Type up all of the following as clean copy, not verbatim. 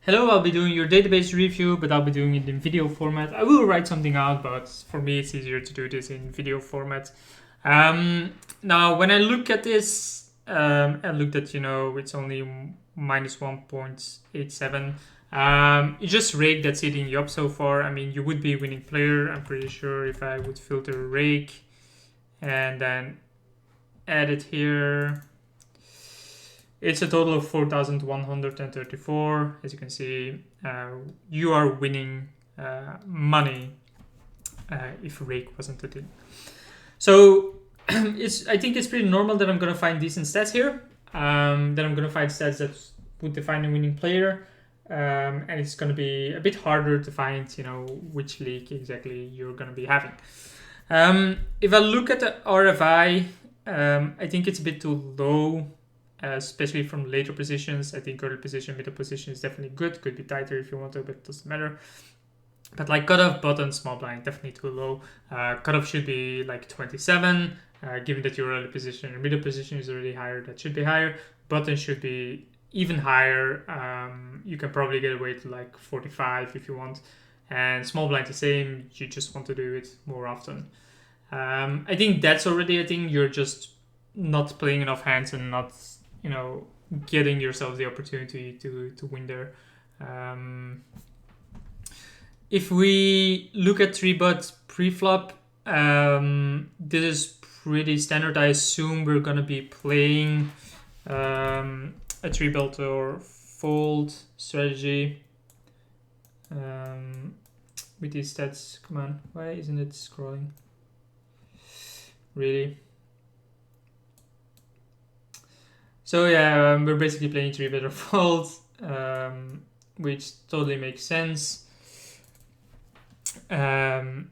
Hello, I'll be doing your database review, but I'll be doing it in video format. I will write something out, but for me it's easier to do this in video format. Now, when I look at this, I looked at, it's only minus 1.87. It's just rake that's eating you up so far. I mean, you would be a winning player, I'm pretty sure, if I would filter rake and then add it here. It's a total of 4,134. As you can see, you are winning money if rake wasn't a thing. So I think it's pretty normal that I'm going to find decent stats here. That I'm going to find stats that would define a winning player. And it's going to be a bit harder to find, which league exactly you're going to be having. If I look at the RFI, I think it's a bit too low. Especially from later positions. I think early position, middle position is definitely good. Could be tighter if you want to, but it doesn't matter. But like cutoff, button, small blind, definitely too low. Cutoff should be like 27. Given that your early position or middle position is already higher, that should be higher. Button should be even higher. You can probably get away to like 45 if you want. And small blind the same. You just want to do it more often. I think that's already a thing. You're just not playing enough hands and not getting yourself the opportunity to win there. If we look at 3-bet pre-flop, this is pretty standard. I assume we're going to be playing a 3-bet or fold strategy with these stats. Come on, why isn't it scrolling? Really? So yeah, we're basically playing 3-bet or fold, which totally makes sense. The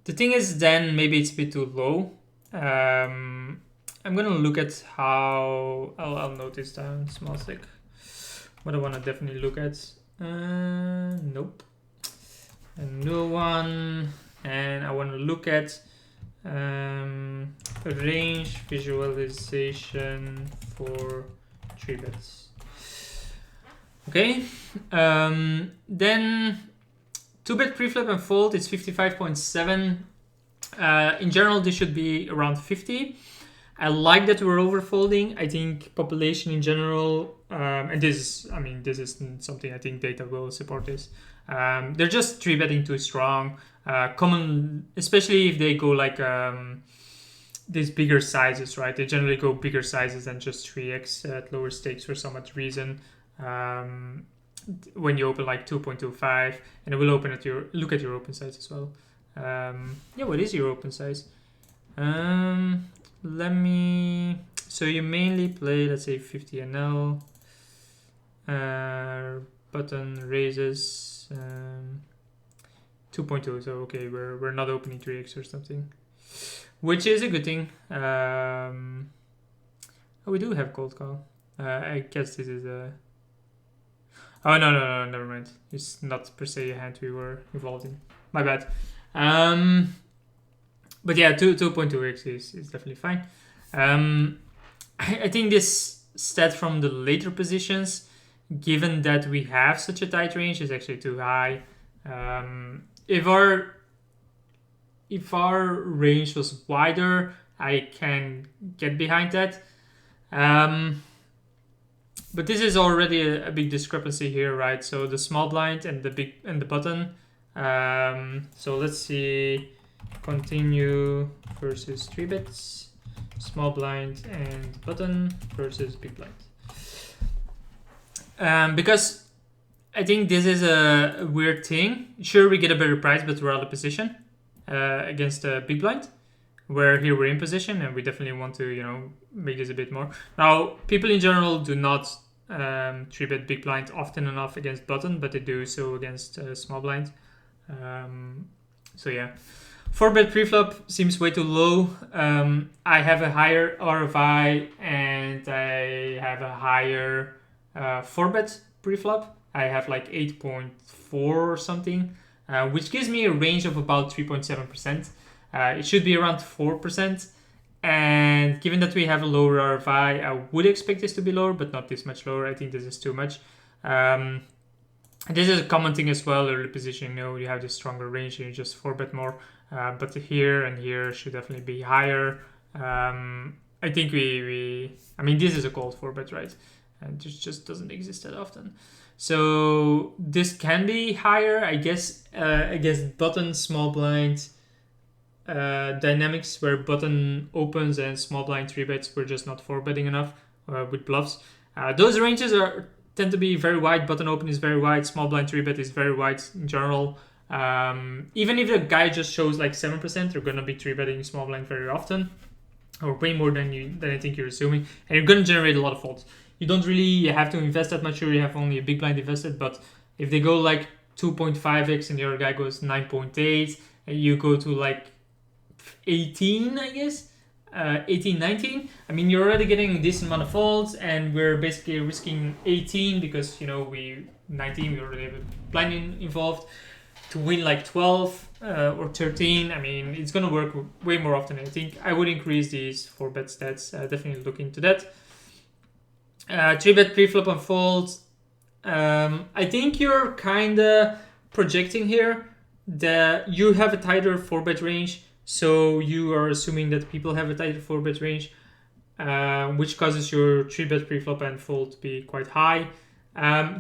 thing is, then maybe it's a bit too low. I'm gonna look at how I'll note this down. Small sec. What I want to definitely look at. Nope. A new one, and I want to look at. Range visualization for 3-bets. Okay, then 2-bet preflop and fold is 55.7. In general, this should be around 50. I like that we're overfolding. I think population in general, and this is something I think data will support this. They're just 3-betting too strong. Common, especially if they go like these bigger sizes, right? They generally go bigger sizes than just 3x at lower stakes for some odd reason. When you open like 2.25, and it will open at look at your open size as well. What is your open size? So you mainly play, let's say 50 NL, button raises 2.2, so okay, we're not opening 3x or something, which is a good thing. We do have cold call. I guess this is a... Oh, no, never mind. It's not per se a hand we were involved in. My bad. But yeah, 2.2x is definitely fine. I think this stat from the later positions, given that we have such a tight range, is actually too high. If our range was wider, I can get behind that. But this is already a big discrepancy here, right? So the small blind and the button. So let's see, continue versus 3-bets, small blind and button versus big blind. Because I think this is a weird thing. Sure, we get a better price, but we're out of position against a big blind. Where here we're in position, and we definitely want to, make this a bit more. Now, people in general do not 3-bet big blind often enough against button, but they do so against small blind. So yeah, 4-bet preflop seems way too low. I have a higher RFI, and I have a higher 4-bet preflop. I have like 8.4 or something, which gives me a range of about 3.7%. It should be around 4%. And given that we have a lower RFI, I would expect this to be lower, but not this much lower. I think this is too much. This is a common thing as well. Early position, you have this stronger range and you just 4-bet more. But here and here should definitely be higher. I think I mean, this is a cold 4-bet, right? And it just doesn't exist that often. So this can be higher, I guess. I guess button, small blind dynamics where button opens and small blind 3-bets were just not 4-betting enough with bluffs. Those ranges tend to be very wide. Button open is very wide. Small blind 3-bet is very wide in general. Even if the guy just shows like 7%, you're gonna be 3-betting small blind very often, or way more than I think you're assuming, and you're gonna generate a lot of folds. You don't really have to invest that much. Sure, you have only a big blind invested, but if they go like 2.5x and the other guy goes 9.8, and you go to like 18, I guess, 18, 19, I mean, you're already getting a decent amount of folds, and we're basically risking 18 because, we already have a blind involved to win like 12 or 13. I mean, it's going to work way more often. I think I would increase these 4-bet stats. Definitely look into that. 3-bet pre-flop and fold. I think you're kind of projecting here that you have a tighter 4-bet range. So you are assuming that people have a tighter 4-bet range, which causes your 3-bet pre-flop and fold to be quite high.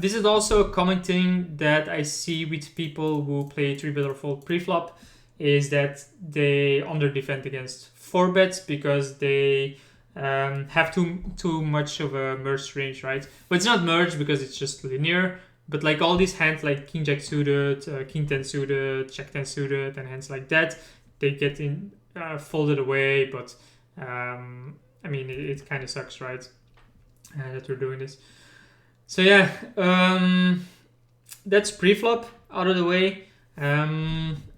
This is also a common thing that I see with people who play 3-bet or fold pre-flop, is that they under-defend against 4-bets because they have too much of a merged range, right? But it's not merged because it's just linear. But like all these hands like King Jack suited, King 10 suited, Jack 10 suited, and hands like that, they get folded away. But I mean, it kind of sucks, right? That we're doing this. So yeah, that's pre-flop out of the way.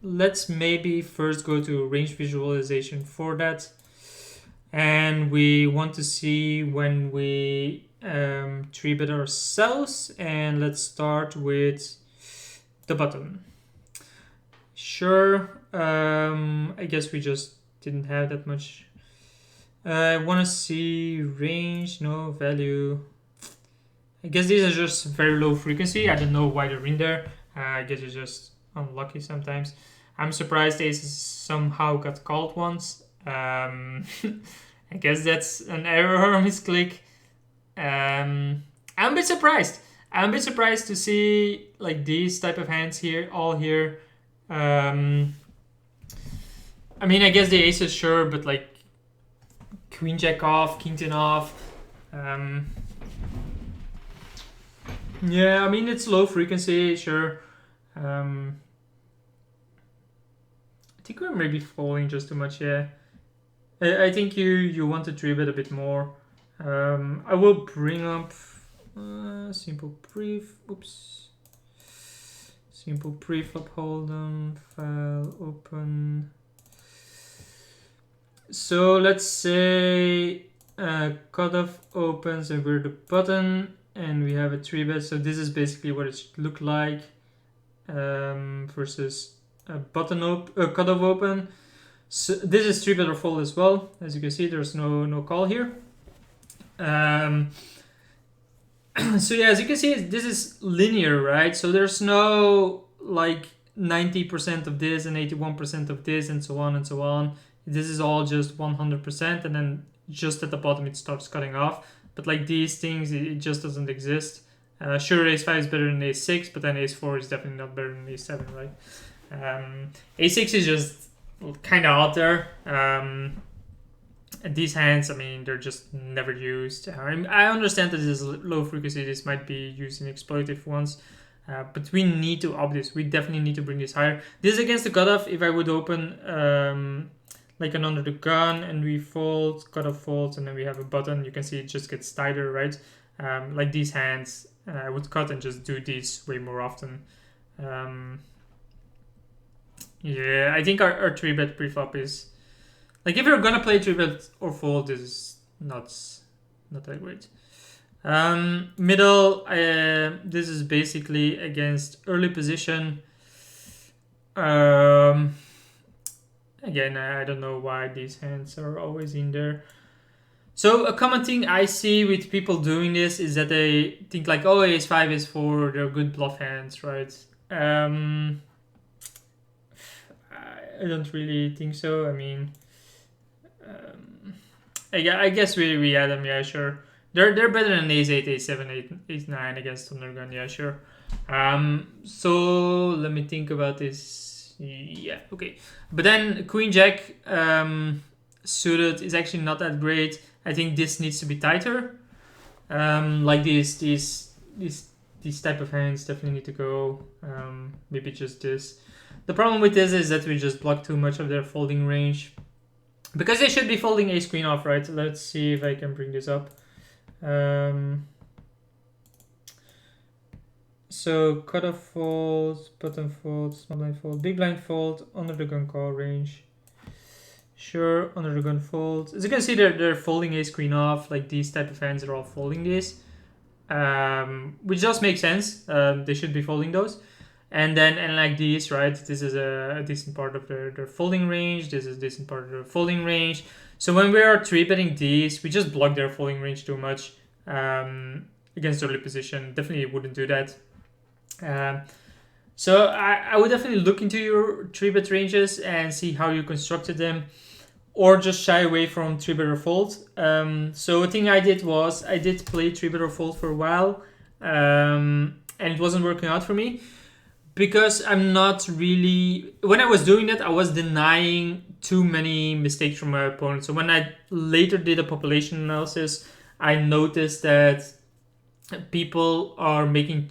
Let's maybe first go to range visualization for that. And we want to see when we 3-bet ourselves. And let's start with the button. Sure, I guess we just didn't have that much. I want to see range, no value. I guess these are just very low frequency. I don't know why they're in there. I guess it's just unlucky sometimes. I'm surprised aces somehow got called once. I guess that's an error on his click. I'm a bit surprised. I'm a bit surprised to see like these type of hands here, all here. I mean, I guess the aces, sure, but like Queen Jack off, King 10 off. Yeah, I mean, it's low frequency, sure. I think we're maybe falling just too much, yeah. I think you want to 3-bet a bit more. I will bring up simple preflop hold'em, file open. So let's say cutoff opens and we're the button and we have a 3-bet. So this is basically what it should look like versus a cutoff open. So this is 3-bet or fold as well. As you can see, there's no call here. So yeah, as you can see, this is linear, right? So there's no like 90% of this and 81% of this and so on and so on. This is all just 100%, and then just at the bottom it starts cutting off. But like these things, it just doesn't exist. Sure, ace-5 is better than ace-6, but then ace-4 is definitely not better than ace-7, right? Ace-6 is just kind of out there. These hands, I mean, they're just never used. I understand that this is low frequency. This might be used in exploitative ones. But we need to up this. We definitely need to bring this higher. This is against the cutoff. If I would open like an under the gun and we fold, cutoff folds, and then we have a button, you can see it just gets tighter, right? Like these hands, I would cut and just do these way more often. Yeah, I think our 3-bet preflop is... Like, if you're gonna play 3-bet or fold, this is not that great. Middle, this is basically against early position. Again, I don't know why these hands are always in there. So a common thing I see with people doing this is that they think like, oh, ace5, ace4, they're good bluff hands, right? I don't really think so. I mean, I guess we add them, yeah, sure. They're better than ace8, ace7, ace9 against Thundergun, yeah, sure. So let me think about this. Yeah, okay. But then Queen Jack suited is actually not that great. I think this needs to be tighter. Like these type of hands definitely need to go. Maybe just this. The problem with this is that we just block too much of their folding range. Because they should be folding ace queen off, right? Let's see if I can bring this up. So cutoff fold, button fold, small blind fold, big blind fold, under the gun call range. Sure, under the gun fold. As you can see, they're folding ace queen off. Like these type of hands are all folding this, which does make sense. They should be folding those. And like these, right? This is a decent part of their folding range. This is a decent part of their folding range. So when we are 3-betting these, we just block their folding range too much against early position. Definitely wouldn't do that. So I would definitely look into your 3-bet ranges and see how you constructed them, or just shy away from 3-bet or fold. So a thing I did was I did play 3-bet or fold for a while, and it wasn't working out for me. Because I'm not really... When I was doing that, I was denying too many mistakes from my opponent. So when I later did a population analysis, I noticed that people are making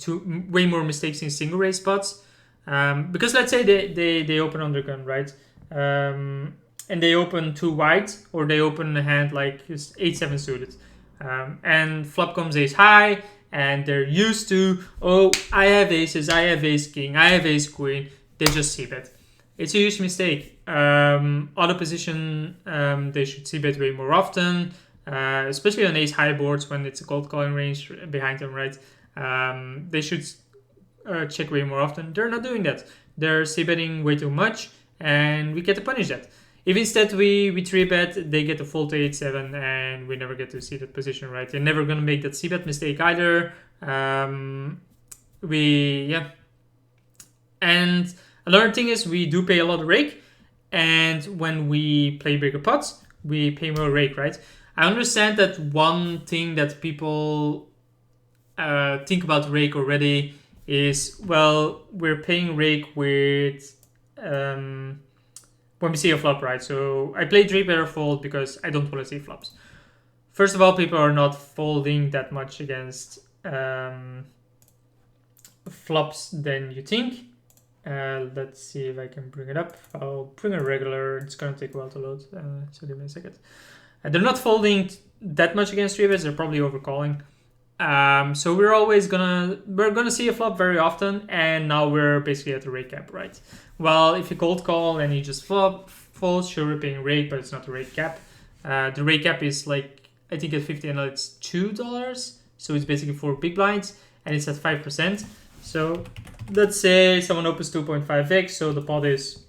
way more mistakes in single raise spots. Because let's say they open undergun, right? And they open too wide, or they open a hand like 8-7 suited. And flop comes ace high, and they're used to, oh, I have aces, I have ace king, I have ace queen. They just c-bet. It's a huge mistake. Auto position, they should c-bet way more often, especially on ace high boards when it's a cold calling range behind them, right? They should check way more often. They're not doing that. They're c-betting way too much, and we get to punish that. If instead we 3-bet, they get to fold to 8-7, and we never get to see that position, right? They're never going to make that c-bet mistake either. And another thing is we do pay a lot of rake, and when we play bigger pots, we pay more rake, right? I understand that one thing that people think about rake already is, well, we're paying rake with... when we see a flop, right? So I play 3-bet or fold because I don't want to see flops. First of all, people are not folding that much against flops than you think. Let's see if I can bring it up. I'll bring a regular. It's going to take a while to load, so give me a second. They're not folding that much against 3-bets. They're probably overcalling. So we're gonna see a flop very often, and now we're basically at the rake cap, right? Well, if you cold call and you just fold, sure, we're paying rake, but it's not a rake cap. The rake cap is like, I think at 50 ml it's $2, so it's basically 4 big blinds, and it's at 5%. So let's say someone opens 2.5x, so the pot is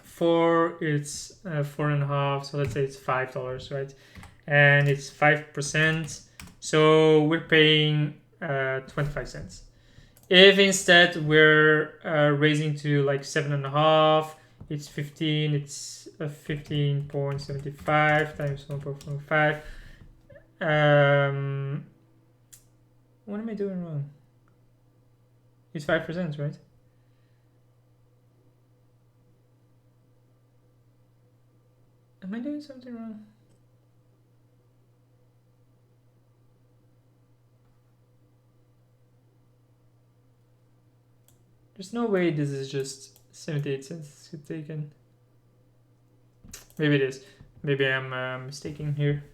4, it's 4.5, so let's say it's $5, right? And it's 5%. So we're paying 25 cents. If instead we're raising to like 7.5, it's 15. It's 15.75 times 1.5. What am I doing wrong? It's 5%, right? Am I doing something wrong? There's no way this is just 78 cents taken. Maybe it is. Maybe I'm mistaken here.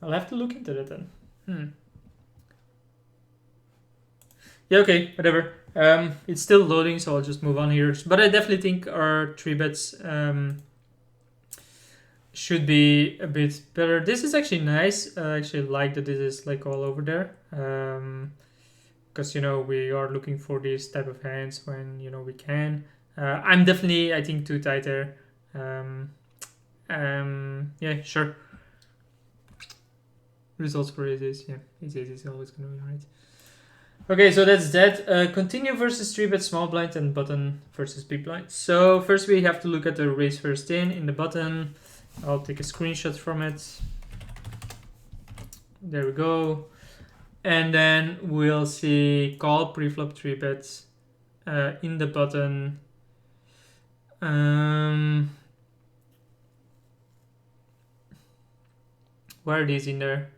I'll have to look into that then. Yeah, okay, whatever. It's still loading, so I'll just move on here. But I definitely think our 3-bets should be a bit better. This is actually nice. I actually like that this is like all over there. Because, you know, we are looking for these type of hands when, you know, we can. I'm definitely, I think, too tight there. Yeah, sure. results for aces. Yeah, ace is always going to be right. Okay, so that's that. Continue versus 3-bet small blind and button versus big blind. So first we have to look at the raise first in the button. I'll take a screenshot from it. There we go. And then we'll see call preflop 3-bets in the button. Where are these in there?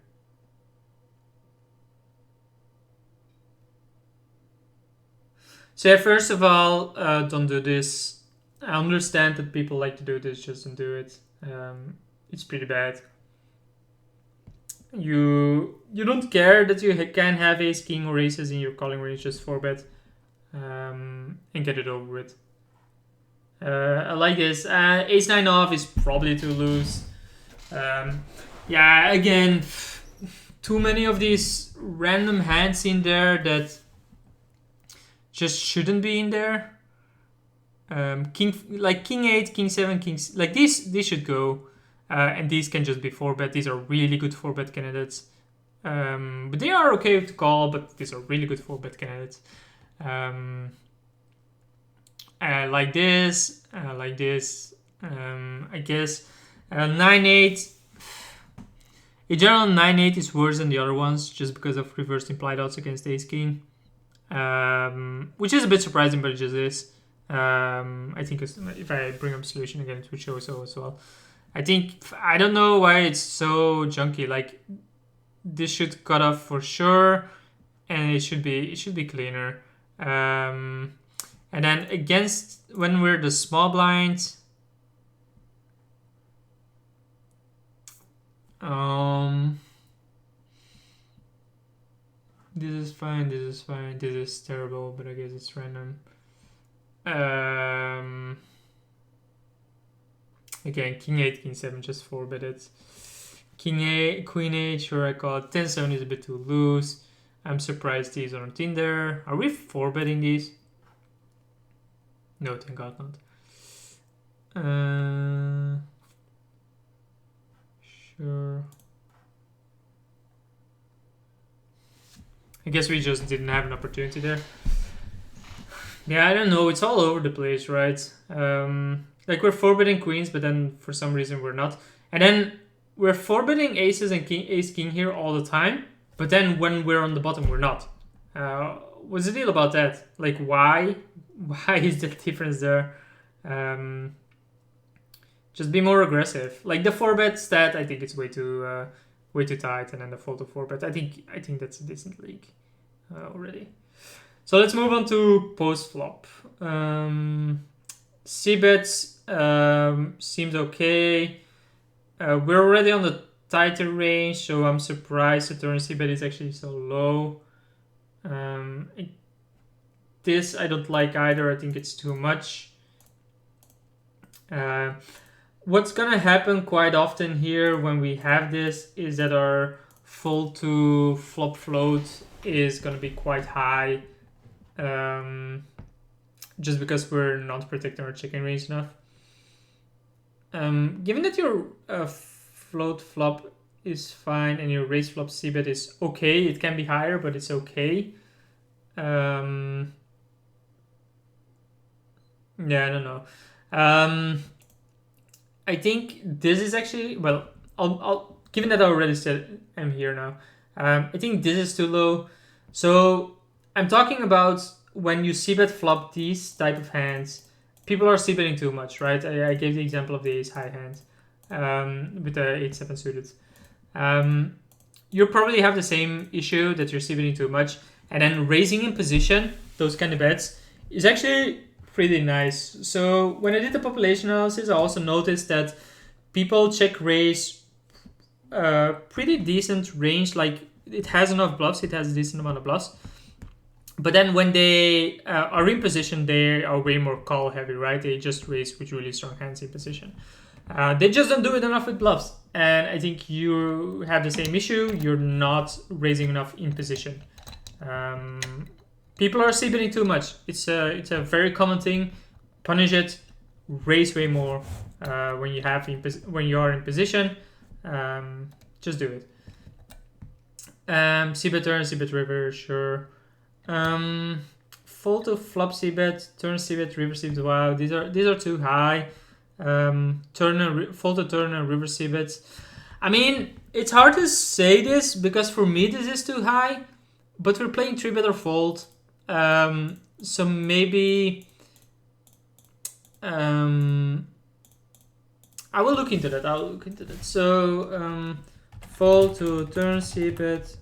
So yeah, first of all, don't do this. I understand that people like to do this, just don't do it. It's pretty bad. You don't care that you can have ace king or aces in your calling range, just 4-bet and get it over with. I like this. Ace 9 off is probably too loose. Yeah, again, too many of these random hands in there that just shouldn't be in there. King 8, king 7, kings like these should go, and these can just be 4-bet. These are really good 4-bet candidates, but they are okay to call. But these are really good 4-bet candidates. Like this, I guess 9-8. In general, 9-8 is worse than the other ones just because of reversed implied odds against ace king. Which is a bit surprising, but it just is. I think if I bring up solution again, it would show so as well. I don't know why it's so junky. Like this should cut off for sure, and it should be cleaner. And then against when we're the small blind, this is fine, this is terrible, but I guess it's random. Again, king 8, king 7, just 4-bet it. King 8, queen 8, sure I call it. 10-7 is a bit too loose. I'm surprised these aren't in there. Are we 4-betting these? No, thank God not. Sure. I guess we just didn't have an opportunity there. Yeah, I don't know. It's all over the place, right? Like we're 4-betting queens, but then for some reason we're not. And then we're 4-betting aces and ace king here all the time. But then when we're on the bottom, we're not. What's the deal about that? Like why? Why is the difference there? Just be more aggressive. Like the 4-bet stat, I think it's way too tight, and then the fold to 4-bet. I think that's a decent league already. So let's move on to post flop. C-bets seems okay. We're already on the tighter range, so I'm surprised the turn C-bet is actually so low. This I don't like either. I think it's too much. What's gonna happen quite often here when we have this is that our fold to flop float is gonna be quite high, just because we're not protecting our checking range enough. Given that your float flop is fine and your raise flop c-bet is okay, it can be higher, but it's okay. Yeah, I don't know. I think this is actually, well, I'll given that I already said I'm here now, I think this is too low. So I'm talking about when you c-bet flop these type of hands, people are c-betting too much, right? I gave the example of the ace high hand with the 8-7 suited. You probably have the same issue that you're c-betting too much, and then raising in position, those kind of bets, is actually pretty nice. So when I did the population analysis, I also noticed that people check raise pretty decent range. Like it has enough bluffs, it has a decent amount of bluffs. But then when they are in position, they are way more call heavy, right? They just raise with really strong hands in position. They just don't do it enough with bluffs. And I think you have the same issue. You're not raising enough in position. People are c-betting too much. It's a very common thing. Punish it. Raise way more when you are in position. Just do it. C-bet turn, C-bet river, sure. Fold to flop C-bet, turn C-bet, river C-bet. Wow, these are too high. Fold to turn and river C-bets. I mean, it's hard to say this because for me this is too high, but we're playing 3-bet or fold. So maybe I will look into that. So fold to turn C-bet,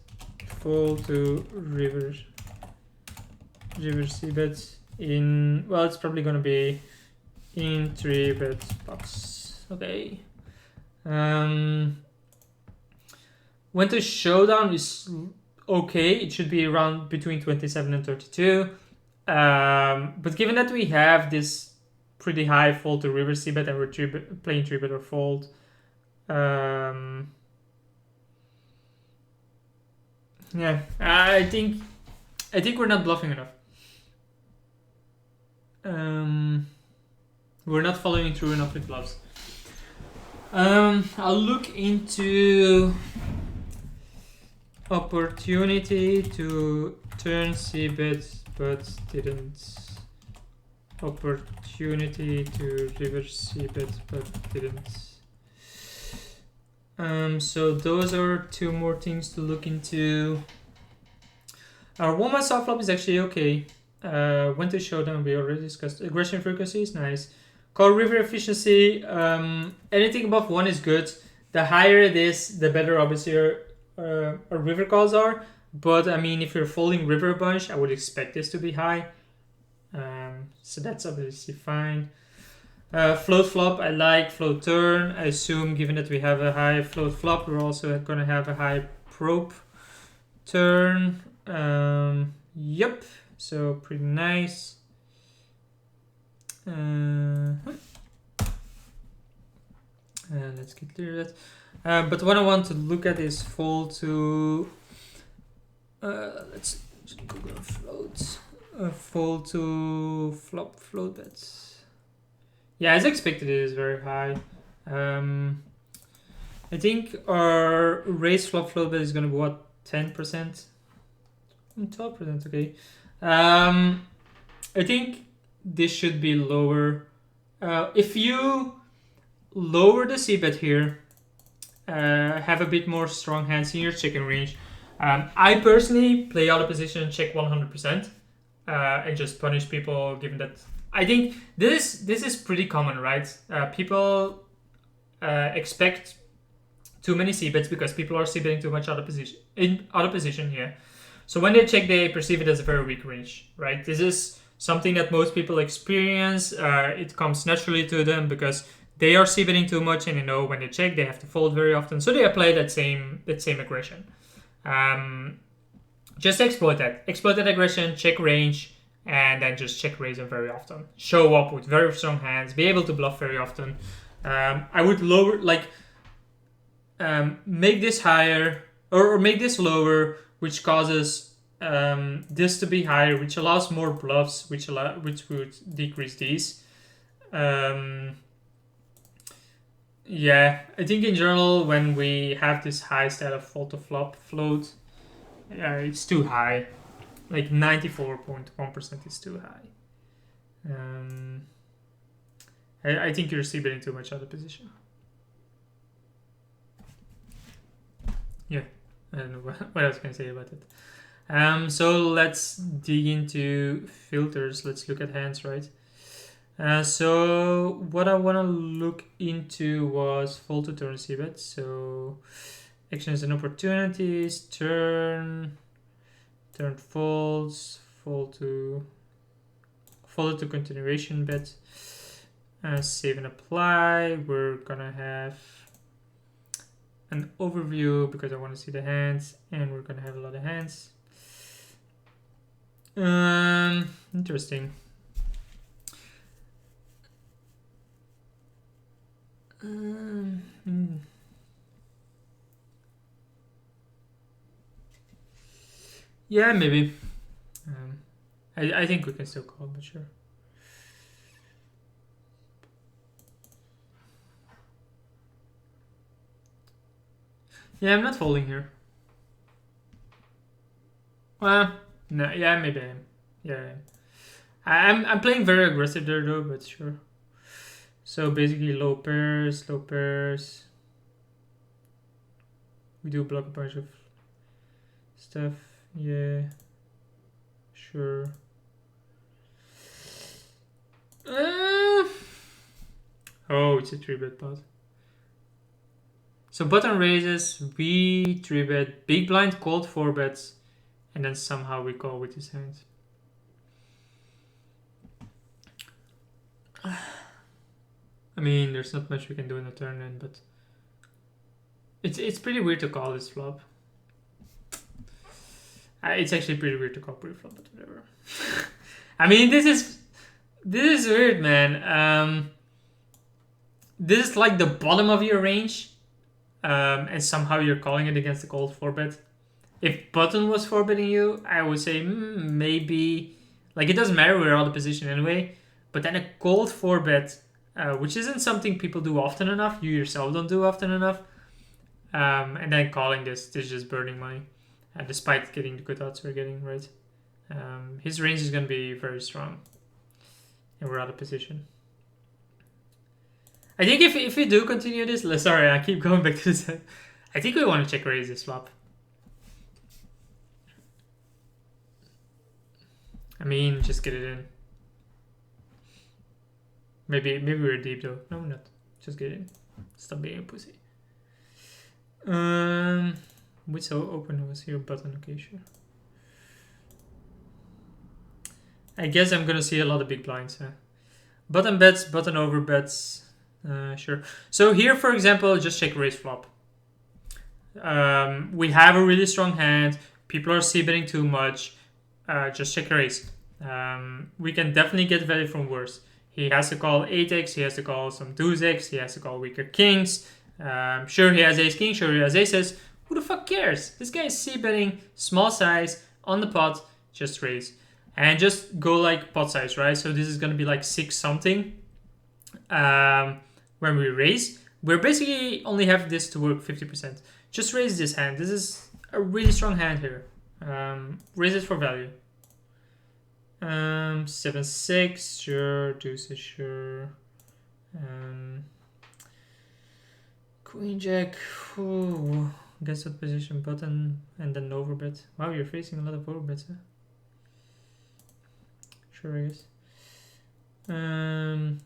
fold to river C-bet in, well, it's probably gonna be in 3-bet box. Okay. When the showdown is okay, it should be around between 27 and 32. But given that we have this pretty high fold to river C-bet and we're playing 3-bet or fold, yeah, I think we're not bluffing enough. We're not following through enough with bluffs. I'll look into opportunity to turn C-bet, but didn't. Opportunity to river C-bet, but didn't. So those are two more things to look into. Our 1-1 soft flop is actually okay. Went to showdown, we already discussed. Aggression frequency is nice. Call river efficiency, anything above 1 is good. The higher it is, the better obviously our river calls are. But I mean, if you're folding river a bunch, I would expect this to be high. So that's obviously fine. Float flop, I like. Float turn, I assume given that we have a high float flop, we're also going to have a high probe turn. Yep, so pretty nice. Let's get clear of that. But what I want to look at is fold to. Let's Google float. Fold to flop float bets. Yeah, as expected, it is very high. I think our raise flop float bet is gonna be what, 10%, 12%. Okay. I think this should be lower. If you lower the c-bet here, have a bit more strong hands in your checking range. I personally play out of position and check 100%, and just punish people. Given that, I think this is pretty common, right? People expect too many c-bets because people are c-betting too much out of position here. So when they check, they perceive it as a very weak range, right? This is something that most people experience. It comes naturally to them because they are c-betting too much, and they know when they check, they have to fold very often. So they apply that same aggression. Just exploit that. Exploit that aggression, check range, and then just check raise them very often. Show up with very strong hands, be able to bluff very often. I would lower, make this higher or make this lower, which causes this to be higher, which allows more bluffs, which would decrease these. Yeah, I think in general, when we have this high stat of fold to flop float, it's too high. Like 94.1% is too high. I think you're c-betting too much out of position. Yeah, I don't know what else can I say about it. So let's dig into filters. Let's look at hands, right? So what I want to look into was fold to turn c-bet. So actions and opportunities, turn folds, fold to continuation bet, save and apply. We're gonna have an overview because I want to see the hands, and we're gonna have a lot of hands. Interesting. Yeah, maybe. I think we can still call, but sure. Yeah, I'm not folding here. Well, no, yeah, maybe I am. Yeah, I'm playing very aggressive there though, but sure. So basically low pairs, low pairs. We do block a bunch of stuff. Yeah, sure. Oh, it's a 3-bet pot. So button raises, we 3-bet, big blind called 4-bets, and then somehow we call with his hands. I mean, there's not much we can do in the turn then, but it's pretty weird to call this flop. It's actually pretty weird to call pre-flop, but whatever. I mean, this is weird, man. This is like the bottom of your range, and somehow you're calling it against the cold 4-bet. If button was 4-betting you, I would say maybe, like, it doesn't matter, we're out of position anyway. But then a cold 4-bet, which isn't something people do often enough, you yourself don't do often enough, and then calling this is just burning money, despite getting the good odds we're getting, right? His range is going to be very strong, and we're out of position. I think if we do continue this, sorry, I keep going back to this. I think we want to check raise this flop. I mean, just get it in. Maybe we're deep though. No, we're not. Just get it in. Stop being a pussy. Which so open was here? Button. Okay, sure. I guess I'm gonna see a lot of big blinds. Button bets, button over bets. Sure. So here, for example, just check raise flop. We have a really strong hand. People are c-betting too much. Just check raise. We can definitely get value from worse. He has to call 8x, he has to call some deuce x, he has to call weaker kings. Sure, he has ace king, sure, he has aces. Who the fuck cares? This guy is c-betting, small size, on the pot, just raise. And just go like pot size, right? So this is going to be like 6 something. When we raise, we're basically only have this to work 50%. Just raise this hand. This is a really strong hand here. Raise it for value. 7-6, sure. Deuces, sure. Queen jack. Guess what position? Button and then overbet. Wow, you're facing a lot of overbets, huh? Sure, I guess.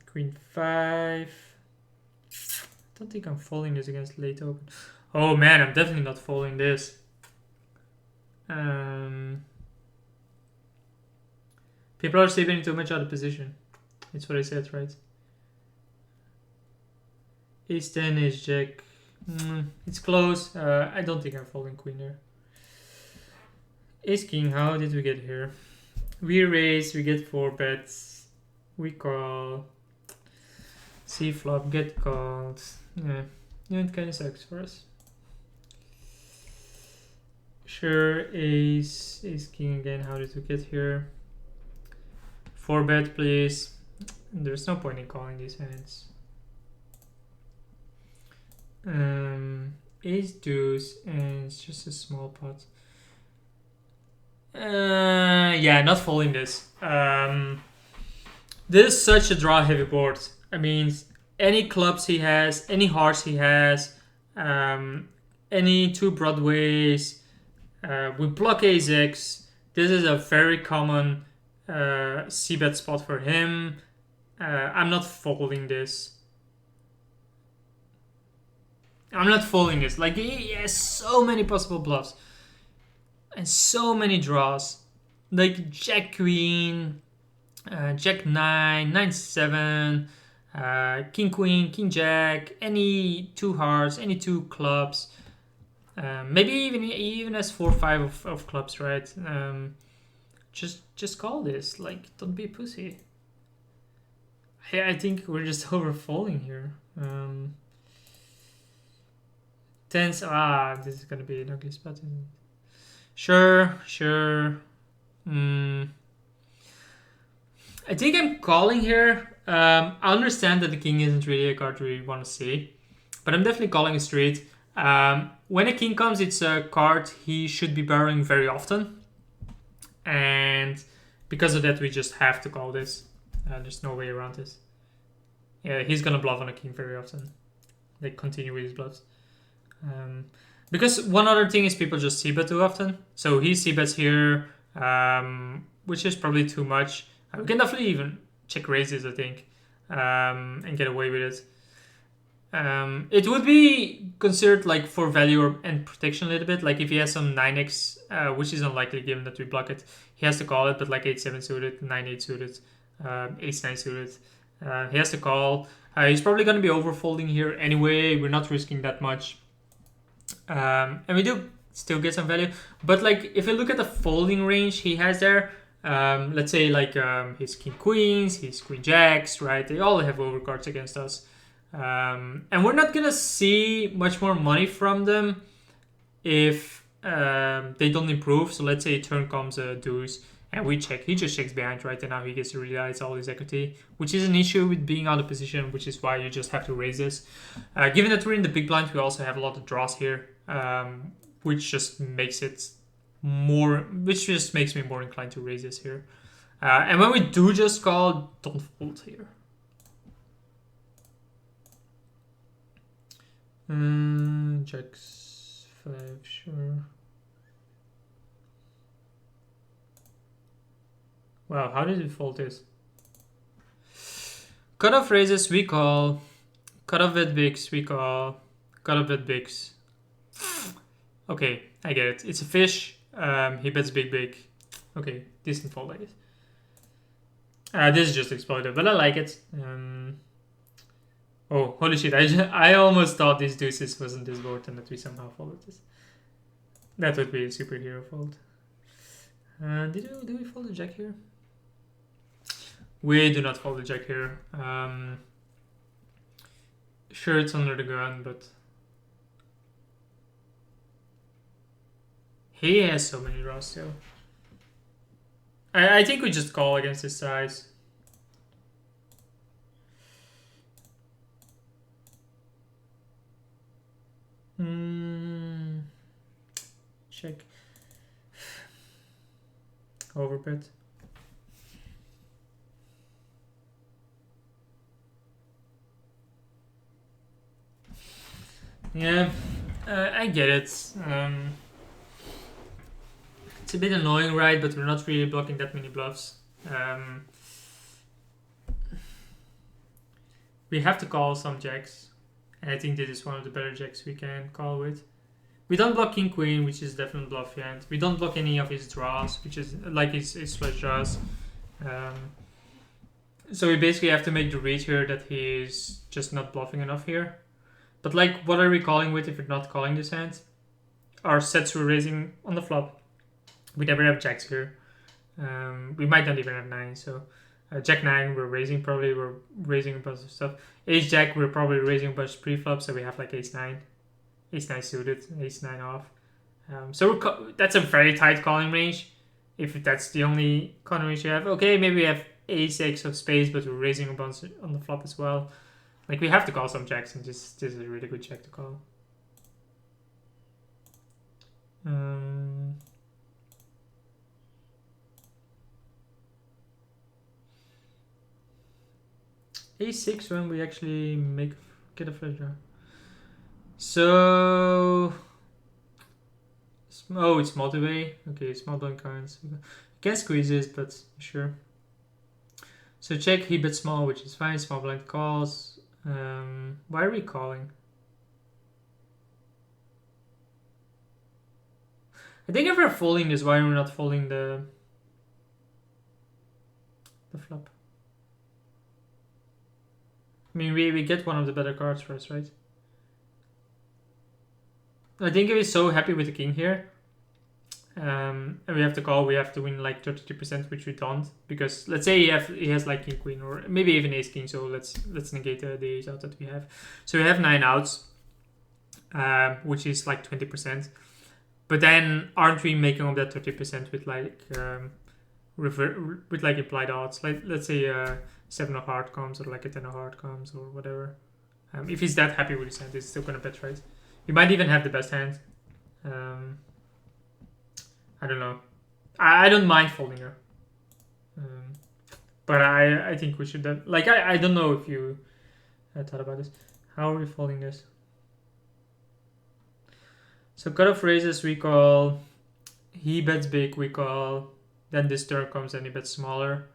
Queen 5. I don't think I'm folding this against late open. Oh man, I'm definitely not folding this. People are saving too much out of position. That's what I said, right? Ace 10, ace jack. It's close. I don't think I'm folding queen there. Ace king, how did we get here? We raise, we get 4 bets. We call. C flop, get called. Yeah, it kind of sucks for us. Sure, ace king again. How did we get here? 4 bet, please. There's no point in calling these hands. Ace deuce, and it's just a small pot. Yeah, not folding this. This is such a draw heavy board. I mean, any clubs he has, any hearts he has, any 2 broadways, we block ace x. This is a very common c-bet spot for him. I'm not folding this. Like, he has so many possible bluffs and so many draws, like jack queen, jack 9, 9-7, king queen, king jack, any 2 hearts, any 2 clubs, maybe even as 4-5 of clubs, right? Just call this. Like, don't be a pussy. I think we're just over folding here. Tens. This is gonna be an ugly spot, isn't it? Sure. I think I'm calling here. I understand that the king isn't really a card we want to see, but I'm definitely calling a straight. When a king comes, it's a card he should be barreling very often. and because of that we just have to call this. There's no way around this. Yeah, he's gonna bluff on a king very often. They continue with his bluffs. Because one other thing is people just c-bet too often. So he c-bets here, which is probably too much. We can definitely even check raise this, I think, and get away with it. It would be considered like for value and protection a little bit. Like if he has some 9x, which is unlikely given that we block it, he has to call it, but like 8-7 suited, 9-8 suited, ace-9 suited, he has to call. He's probably going to be overfolding here anyway. We're not risking that much. And we do still get some value. But like if you look at the folding range he has there, let's say like his king queens, his queen jacks, right? They all have overcards against us. And we're not gonna see much more money from them if they don't improve. So let's say turn comes a deuce and we check. He just checks behind, right? And now he gets to realize all his equity, which is an issue with being out of position, which is why you just have to raise this. Given that we're in the big blind, we also have a lot of draws here, which just makes it more, which just makes me more inclined to raise this here. And when we do just call, don't fold here. Jacks 5, sure. Wow, how did we fold this? Cutoff raises, we call. Cutoff bet bigs, we call. Cutoff bet bigs. Okay, I get it. It's a fish. He bets big. Okay, decent fold, I guess. This is just exploited, but I like it. Oh, holy shit, I almost thought these deuces wasn't this board and that we somehow folded this. That would be a superhero fold. Do we fold the jack here? We do not fold the jack here. Sure, it's under the gun, but he has so many draws still. I think we just call against his size. Check. Overbet. Yeah, I get it. It's a bit annoying, right? But we're not really blocking that many bluffs. We have to call some jacks. And I think this is one of the better jacks we can call with. We don't block king queen, which is definitely bluff hand. We don't block any of his draws, which is like his flush draws. So we basically have to make the read here that he's just not bluffing enough here. But like, what are we calling with if we're not calling this hand? Our sets we're raising on the flop. We never have jacks here. We might not even have 9, so jack 9 we're raising, probably we're raising a bunch of stuff. Ace jack we're probably raising a bunch of pre-flop, so we have like ace 9. Ace 9 suited, ace 9 off. So that's a very tight calling range. If that's the only calling range you have. Okay, maybe we have ace x of spades, but we're raising a bunch on the flop as well. Like, we have to call some jacks, and this is a really good check to call. A6 when we actually get a flush draw. So, oh, it's multi-way. Okay, small blind cards. Can squeeze this, but sure. So check, he bets small, which is fine. Small blind calls. Why are we calling? I think if we're folding this, why are we not folding the flop? I mean, we get one of the better cards for us, right? I think if he's so happy with the king here, and we have to call, we have to win like 32%, which we don't, because let's say he has like king queen or maybe even ace king. So let's negate the ace out that we have. So we have 9 outs, which is like 20%. But then aren't we making up that 30% with like with like implied odds? Like, let's say 7 of heart comes, or like a 10 of heart comes, or whatever. If he's that happy with his hand, he's still gonna bet, right? He might even have the best hand. I don't know. I don't mind folding her. But I think we should have, like, I don't know if you thought about this. How are we folding this? So cutoff raises we call, he bets big we call, then this turn comes and he bets smaller.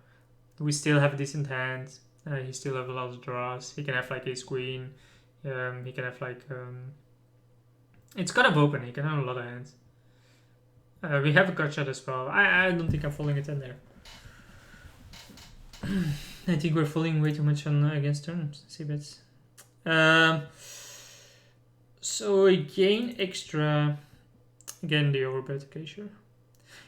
We still have a decent hand. He still have a lot of draws. He can have like ace queen. He can have like it's kind of open. He can have a lot of hands. We have a gut shot as well. I don't think I'm folding it in there. I think we're folding way too much on against turns. See bets. So we gain extra. Again, the overbet. Okay, sure.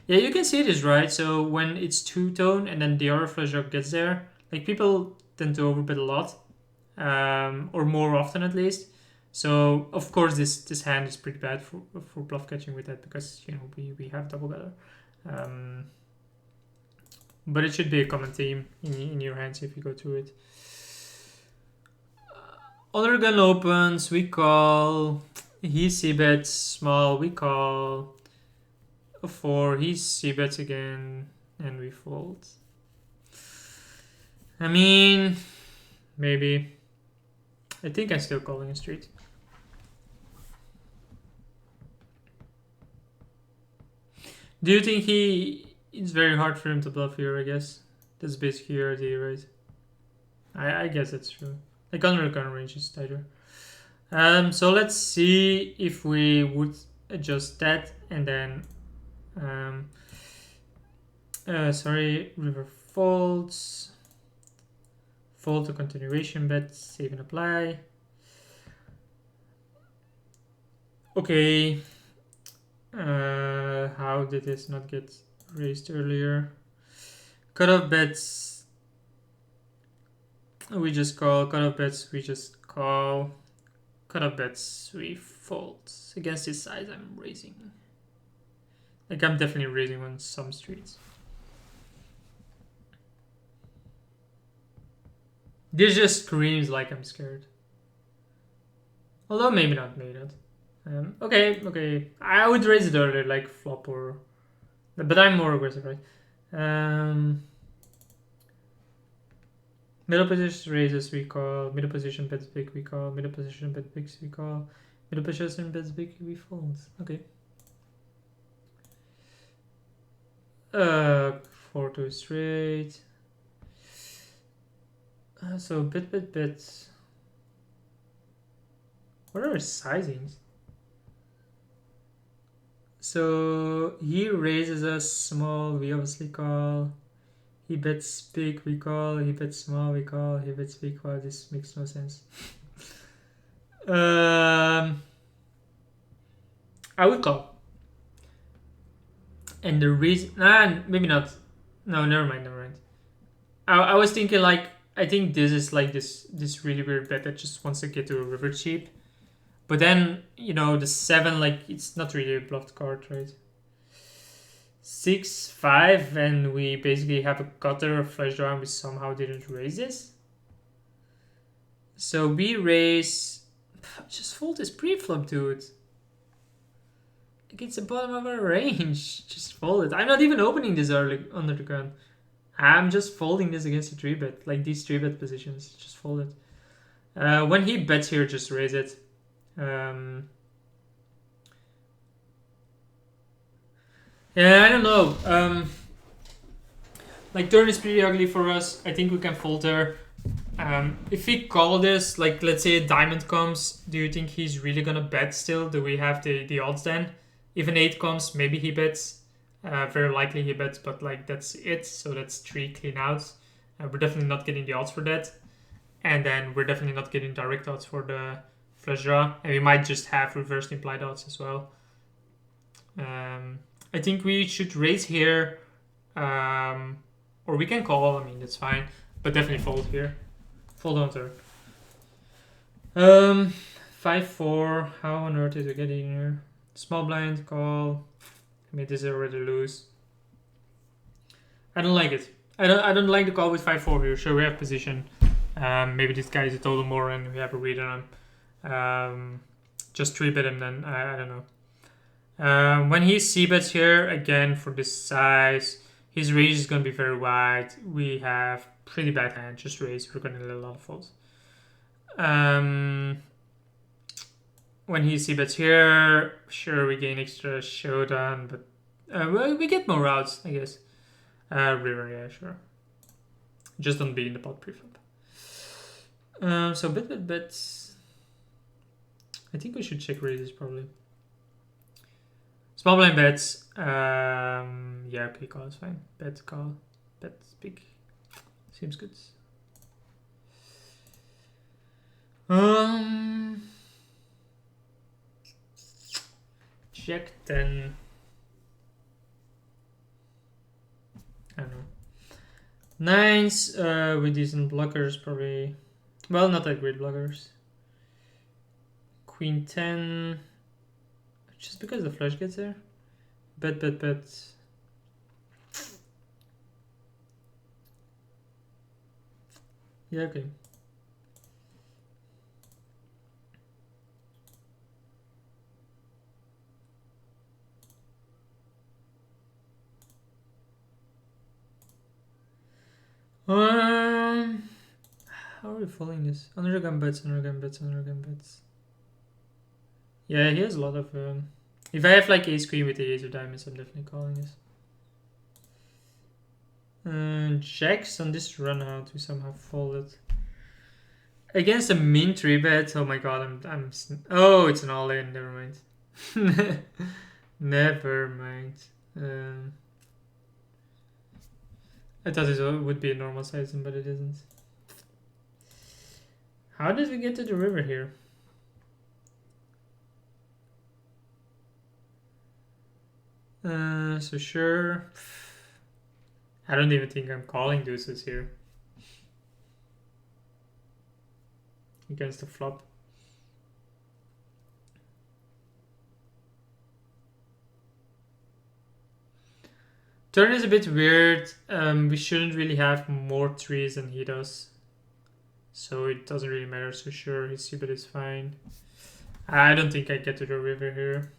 Yeah, you can see this, right? So when it's two-tone and then the other flush draw gets there, like people tend to overbet a lot, or more often at least. So of course this hand is pretty bad for bluff catching with that, because you know we have double better. But it should be a common theme in your hands if you go through it. Other gun opens, we call. He c-bets small, we call. A 4, he c-bets again, and we fold. I mean, maybe. I think I'm still calling a street. Do you think it's very hard for him to bluff here, I guess? That's basically your idea, right? I guess that's true. Like under gun range is tighter. So let's see if we would adjust that and then river folds. Fold to continuation bet, save and apply. Okay. How did this not get raised earlier? Cutoff bets. We just call. Cutoff bets. We just call. Cutoff bets. We fold. Against this size, I'm raising. Like I'm definitely raising on some streets. This just screams like I'm scared. Although maybe not, maybe not. Okay. I would raise it earlier, like flop or... But I'm more aggressive, right? Middle position raises, we call. Middle position bets big, we call. Middle position bet big, we call. Middle position bets big, we fold. Okay. 4-2 straight. So bit. What are our sizings? So he raises us small, we obviously call. He bets big, we call. He bets small, we call. He bets big. Wow, this makes no sense. I would call. And the reason... maybe not. No, never mind. I was thinking like... I think this is like this really weird bet that just wants to get to a river cheap. But then, you know, the 7, like, it's not really a bluffed card, right? 6-5, and we basically have a gutter, a flush draw, and we somehow didn't raise this. So we raise... Just fold this pre-flop, dude. Like, it's the bottom of our range. Just fold it. I'm not even opening this early under the gun. I'm just folding this against a 3-bet. Like, these 3-bet positions. Just fold it. When he bets here, just raise it. Yeah, I don't know. Like turn is pretty ugly for us. I think we can fold there. If we call this, like let's say a diamond comes, do you think he's really gonna bet still? Do we have the odds then? If an 8 comes, maybe he bets. Very likely he bets, but like that's it. So that's 3 clean outs. We're definitely not getting the odds for that. And then we're definitely not getting direct odds for the flush draw, and we might just have reversed implied odds as well. I think we should raise here, or we can call. I mean, that's fine, but definitely fold here. Fold on turn. 5-4. How on earth is it getting here? Small blind call. I mean, this is already loose. I don't like it. I don't like the call with 5-4 here. Sure, we have position. Maybe this guy is a total more, and we have a read on him. Just 3-bet him then. I don't know. When he c-bets here, again, for this size, his range is going to be very wide. We have pretty bad hand, just raise. We're going to let a lot of folds. When he c-bets here, sure, we gain extra showdown, but well, we get more routes, I guess. River, yeah, sure. Just don't be in the pot preflop. So bets. I think we should check raises probably. Small blind bets. Yeah, okay, call is fine. Bet, call. Bet, big. Seems good. Jack 10. I don't know. Nines with decent blockers, probably. Well, not that great blockers. Queen 10. Just because the flush gets there. Bet. Yeah, okay. How are we following this? Under gun bets. Yeah, he has a lot of. If I have like ace queen with the ace of diamonds, I'm definitely calling this. Jacks on this run out, we somehow folded. Against a min 3-bet, oh my god, oh, it's an all-in, never mind. Never mind. I thought it would be a normal sizing, but it isn't. How did we get to the river here? So sure. I don't even think I'm calling deuces here. Against the flop. Turn is a bit weird. We shouldn't really have more trees than he does. So it doesn't really matter. So sure, his c-bet is fine. I don't think I get to the river here.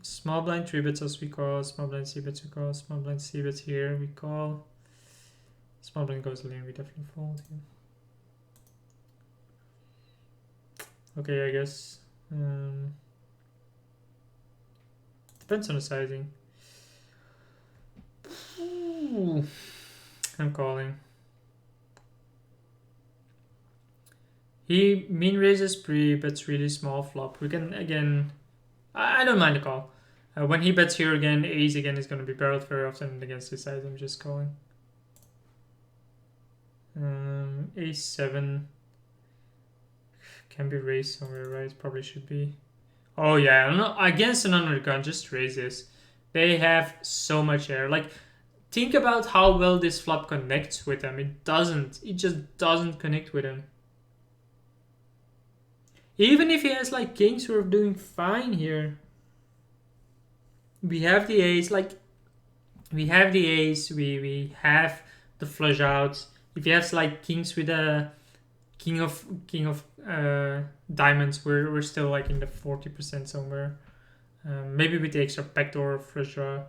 Small blind 3-bets as we call. Small blind c-bets we call. Small blind c-bets here we call. Small blind goes lane, we definitely fold here. Okay, I guess. Depends on the sizing. Ooh, I'm calling. He min raises pre, bets really small flop. We can again. I don't mind the call. When he bets here again, ace again is going to be barreled very often against this size. I'm just calling. Ace 7 can be raised somewhere, right? Probably should be. Oh yeah, no, against an under gun, just raise this. They have so much air. Like, think about how well this flop connects with them. It doesn't. It just doesn't connect with him. Even if he has like kings, we're doing fine here. We have the ace, we have the ace, we have the flush outs. If he has like kings with a king of diamonds, we're still like in the 40% somewhere. Maybe with the extra backdoor flush draw.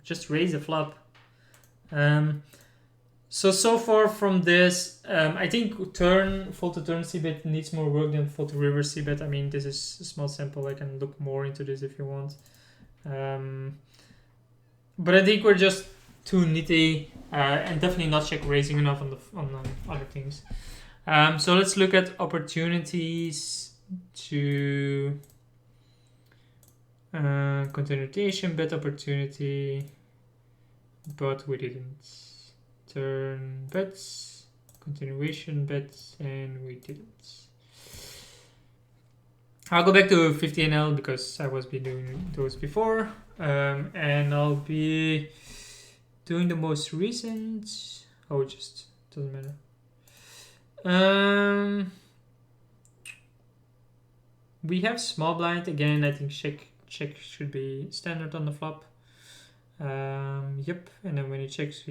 Just raise the flop. So far from this, I think fold to turn c-bet needs more work than fold to river c-bet. I mean, this is a small sample. I can look more into this if you want. But I think we're just too nitty and definitely not check raising enough on other things. So let's look at opportunities to continuation, bet opportunity, but we didn't. Turn bets, continuation bets, and we didn't. I'll go back to 50 NL because I was doing those before, and I'll be doing the most recent. Oh, it just doesn't matter. We have small blind again. I think check should be standard on the flop. Yep, and then when he checks,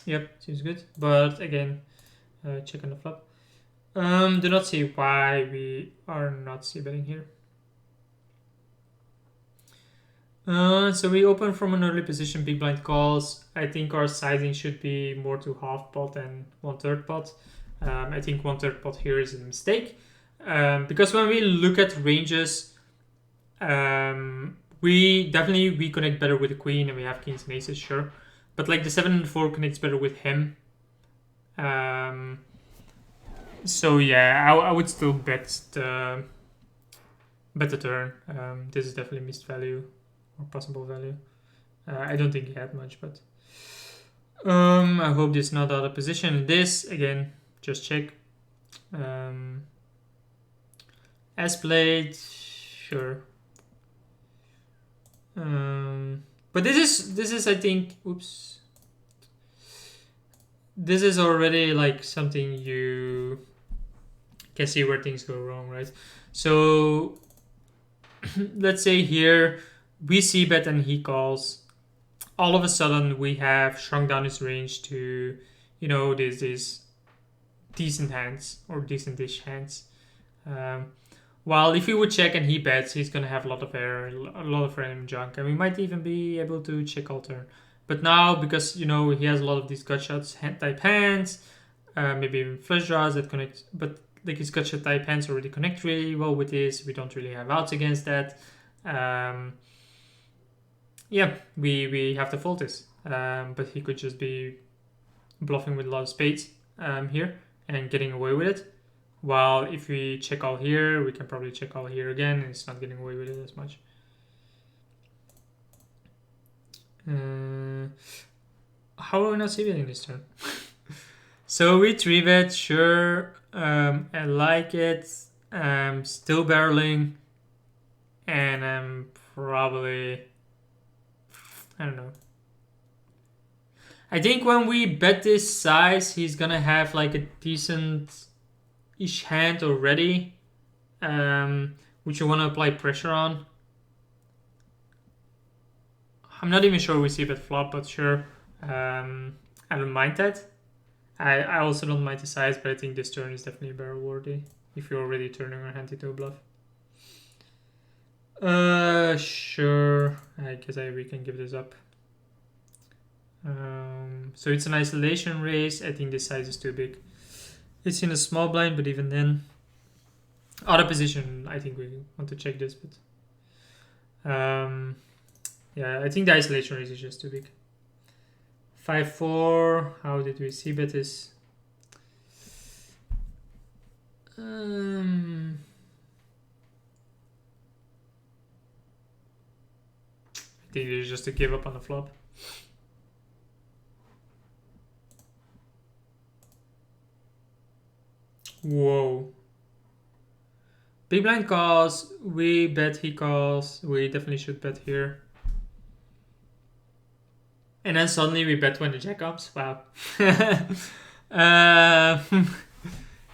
yep, seems good. But again, check on the flop. Do not see why we are not c-betting here. So we open from an early position, big blind calls. I think our sizing should be more to half pot than 1/3 pot. I think 1/3 pot here is a mistake. Because when we look at ranges, we connect better with the queen and we have kings and aces, sure. But like the 7 and 4 connects better with him. So yeah, I would still bet the turn. This is definitely missed value or possible value. I don't think he had much, but I hope this is not out of position. This again, just check. As played, sure. But this is I think, oops. This is already like something you can see where things go wrong, right? So let's say here we see bet and he calls. All of a sudden we have shrunk down his range to, these decent hands or decent-ish hands. While if he would check and he bets, he's gonna have a lot of error, a lot of random junk, and we might even be able to check all turn. But now, because he has a lot of these gut shots type hands, maybe even flush draws that connect, but like his gut shot type hands already connect really well with this. We don't really have outs against that. Yeah, we have to fold this. But he could just be bluffing with a lot of spades here and getting away with it. While if we check all here, we can probably check all here again, and it's not getting away with it as much. How are we not c-betting this turn? So we 3-bet, sure. I like it. I'm still barreling. And I'm probably... I don't know. I think when we bet this size, he's gonna have like a decent-ish hand already. Which you want to apply pressure on. I'm not even sure we see bet flop, but sure. I don't mind that. I also don't mind the size, but I think this turn is definitely barrel worthy if you're already turning your hand into a bluff. Sure. I guess we can give this up. So it's an isolation race. I think this size is too big. It's in a small blind, but even then, out of position, I think we want to check this. But yeah, I think the isolation race is just too big. 5-4. How did we see bet this? I think there's just a give up on the flop. Whoa. Big blind calls. We bet he calls. We definitely should bet here. And then suddenly we bet when the jack comes. Wow.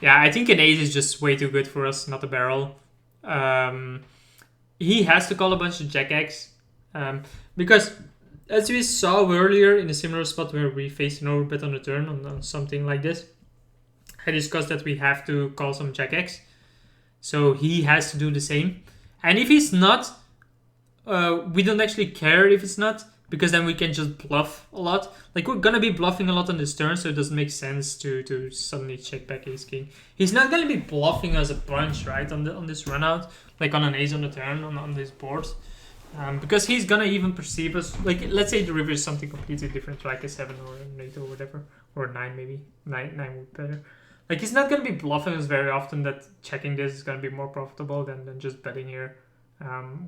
Yeah, I think an ace is just way too good for us, not a barrel. He has to call a bunch of jack X. Because as we saw earlier in a similar spot where we faced an overbet on the turn on something like this, I discussed that we have to call some jack X. So he has to do the same. And if he's not, we don't actually care if it's not, because then we can just bluff a lot. Like, we're gonna be bluffing a lot on this turn, so it doesn't make sense to suddenly check back ace king. He's not gonna be bluffing us a bunch, right, on this run out, like on an ace on the turn on this board. Because he's gonna even perceive us, like, let's say the river is something completely different, like a 7 or an 8 or whatever, or a 9 maybe. 9 would be better. Like, he's not gonna be bluffing us very often that checking this is gonna be more profitable than just betting here.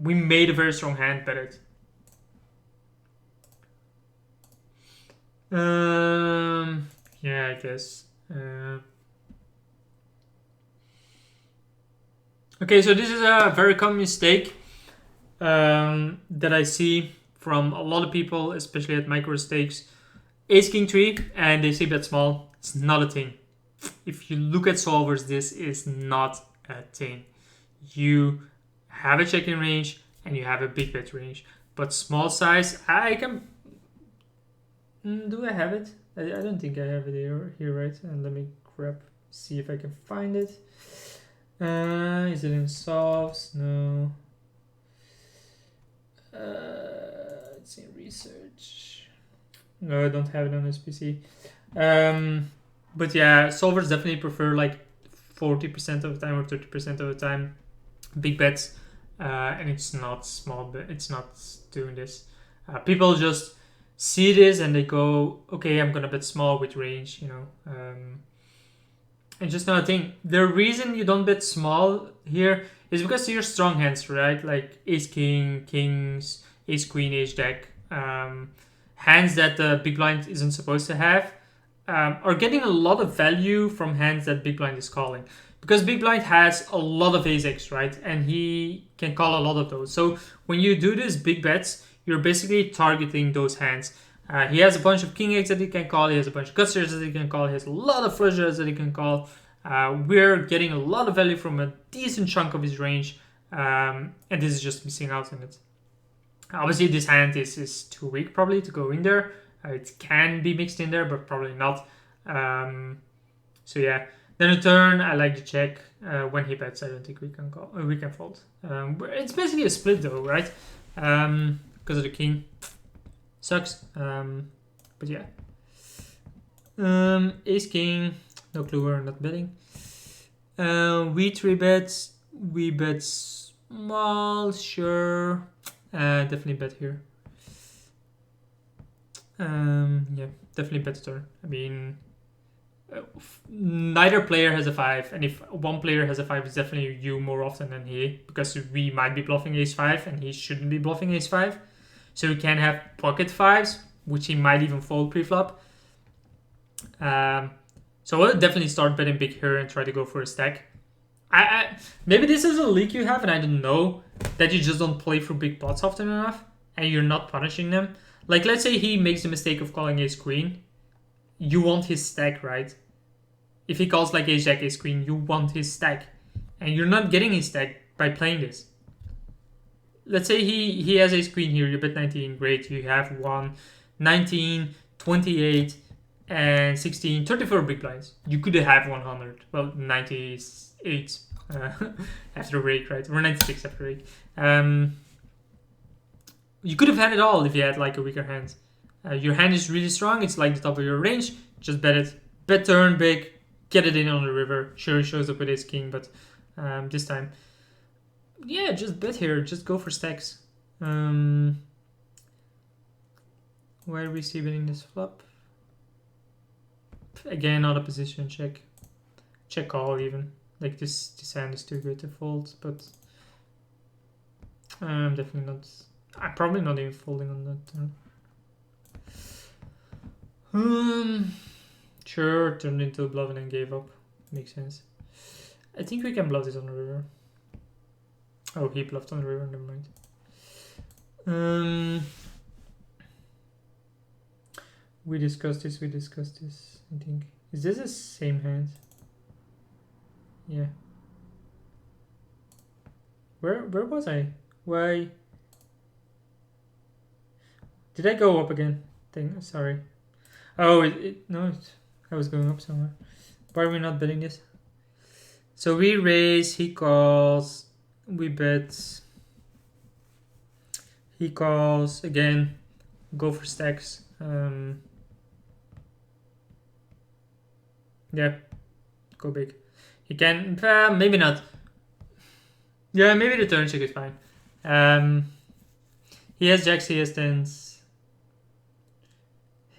We made a very strong hand, bet it. Yeah, I guess. Okay, so this is a very common mistake that I see from a lot of people, especially at micro stakes. Ace king 3, and they say bet small. It's not a thing. If you look at solvers, this is not a thing. You have a checking range and you have a big bet range, but small size, I can. Do I have it? I don't think I have it here, right? And let me grab see if I can find it. Is it in softs? No. It's in research. No, I don't have it on this PC. But yeah, solvers definitely prefer like 40% of the time or 30% of the time big bets, and it's not small, but it's not doing this. People just see this and they go, okay, I'm gonna bet small with range, you know. And just another thing, the reason you don't bet small here is because you're strong hands, right? Like ace king, kings, ace queen, ace jack, hands that the big blind isn't supposed to have, are getting a lot of value from hands that big blind is calling. Because big blind has a lot of ace x, right? And he can call a lot of those. So when you do these big bets, you're basically targeting those hands. He has a bunch of king x that he can call. He has a bunch of gutters that he can call. He has a lot of flush draws that he can call. We're getting a lot of value from a decent chunk of his range. And this is just missing out on it. Obviously, this hand is too weak probably to go in there. It can be mixed in there, but probably not. So yeah. Then a turn, I like to check. When he bets, I don't think we can call. We can fold. It's basically a split though, right? Because of the king. Sucks. But yeah. Ace king. No clue, we're not betting. We 3-bet. We bet small, sure. Definitely bet here. Yeah, definitely bet the turn. I mean, neither player has a 5, and if one player has a 5, it's definitely you more often than he, because we might be bluffing ace 5 and he shouldn't be bluffing ace 5. So we can have pocket 5s, which he might even fold pre-flop. So I'll definitely start betting big here and try to go for a stack. Maybe this is a leak you have and I don't know, that you just don't play through big pots often enough and you're not punishing them. Like, let's say he makes the mistake of calling ace queen. You want his stack, right? If he calls like ace jack, ace queen, you want his stack. And you're not getting his stack by playing this. Let's say he has ace queen here, you bet 19, great. You have 1, 19, 28, and 16, 34 big blinds. You could have 100. Well, 98 after a break, right? Or 96 after a break. You could have had it all if you had like a weaker hand. Your hand is really strong. It's like the top of your range. Just bet it. Bet turn big. Get it in on the river. Sure, he shows up with ace king, but this time, yeah, just bet here. Just go for stacks. Where are we see betting this flop? Again, not a position check. Check call even. Like this hand is too good to fold, but I'm definitely not. I'm probably not even folding on that turn. Sure, turned into a bluff and then gave up. Makes sense. I think we can bluff this on the river. Oh, he bluffed on the river, never mind. We discussed this, I think. Is this the same hand? Yeah. Where was I? Why? Did I go up again? Sorry. Oh, no, I was going up somewhere. Why are we not betting this? So we raise, he calls, we bet. He calls, again, go for stacks. Yeah, go big. He can, maybe not. Yeah, maybe the turn check is fine. He has jacks, he has tens.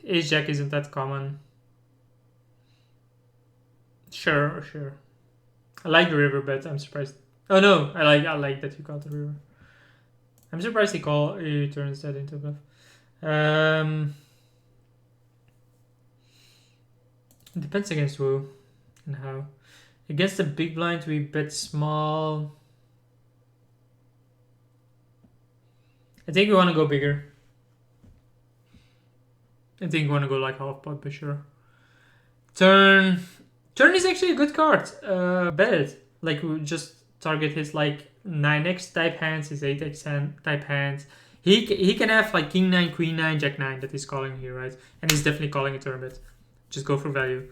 Ace jack isn't that common. Sure. I like the river bet. I'm surprised. Oh no, I like that you called the river. I'm surprised he turns that into a bluff. It depends against who and how. Against the big blind, we bet small. I think we want to go bigger. I think we want to go like half pot, but sure. Turn is actually a good card. Bet it. Like, we just target his like 9x type hands, his 8x type hands. He can have like king 9, queen 9, jack 9 that he's calling here, right? And he's definitely calling a turn bet. Just go for value.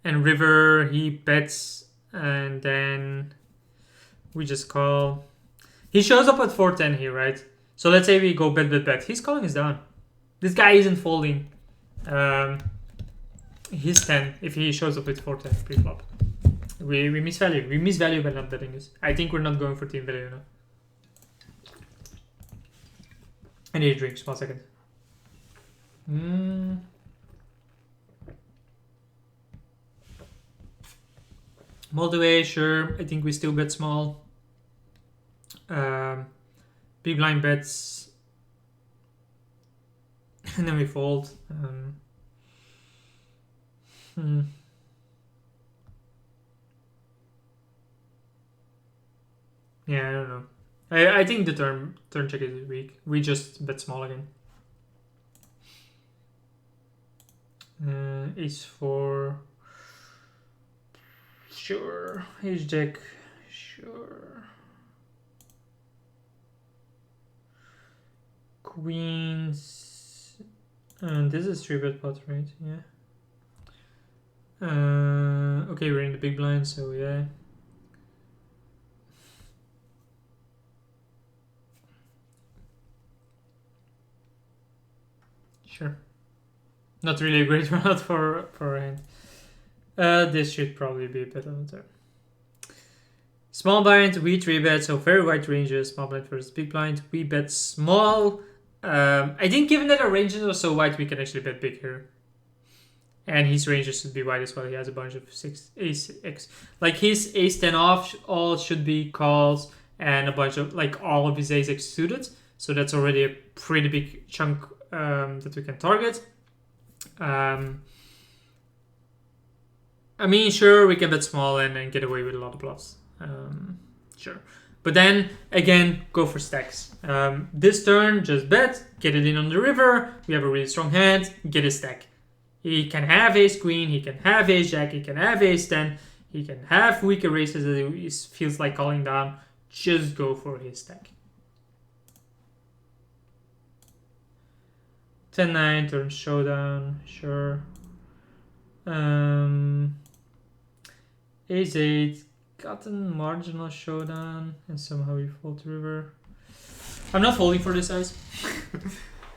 And river, he bets, and then we just call. He shows up at 410 here, right? So let's say we go bet. He's calling us down. This guy isn't folding. He's 10 if he shows up with 410 pre-flop. We miss value. We miss value by not betting this. I think we're not going for team value now. I need a drink. 1 second. Multi-way, sure. I think we still bet small. Big blind bets. And then we fold. Yeah, I don't know. I think the turn check is weak. We just bet small again. Ace 4. Sure. Ace jack. Sure. Queens. And this is 3-bet pot, right? Yeah. Okay, we're in the big blind, so yeah. Sure. Not really a great round for a hand. This should probably be a bet on the turn. Small blind, we 3-bet, so very wide ranges. Small blind versus big blind. We bet small. I think given that our ranges are so wide, we can actually bet big here. And his ranges should be wide as well. He has a bunch of ace X. Like his ace 10 off all should be calls, and a bunch of like all of his ace X suited. So that's already a pretty big chunk that we can target. I mean, sure, we can bet small and get away with a lot of bluffs. Sure. But then, again, go for stacks. This turn, just bet, get it in on the river. We have a really strong hand, get a stack. He can have ace queen, he can have ace jack, he can have ace 10, he can have weaker races that he feels like calling down. Just go for his stack. 10-9, turn showdown, sure. Ace 8, got a marginal showdown, and somehow we fold to river. I'm not folding for this size.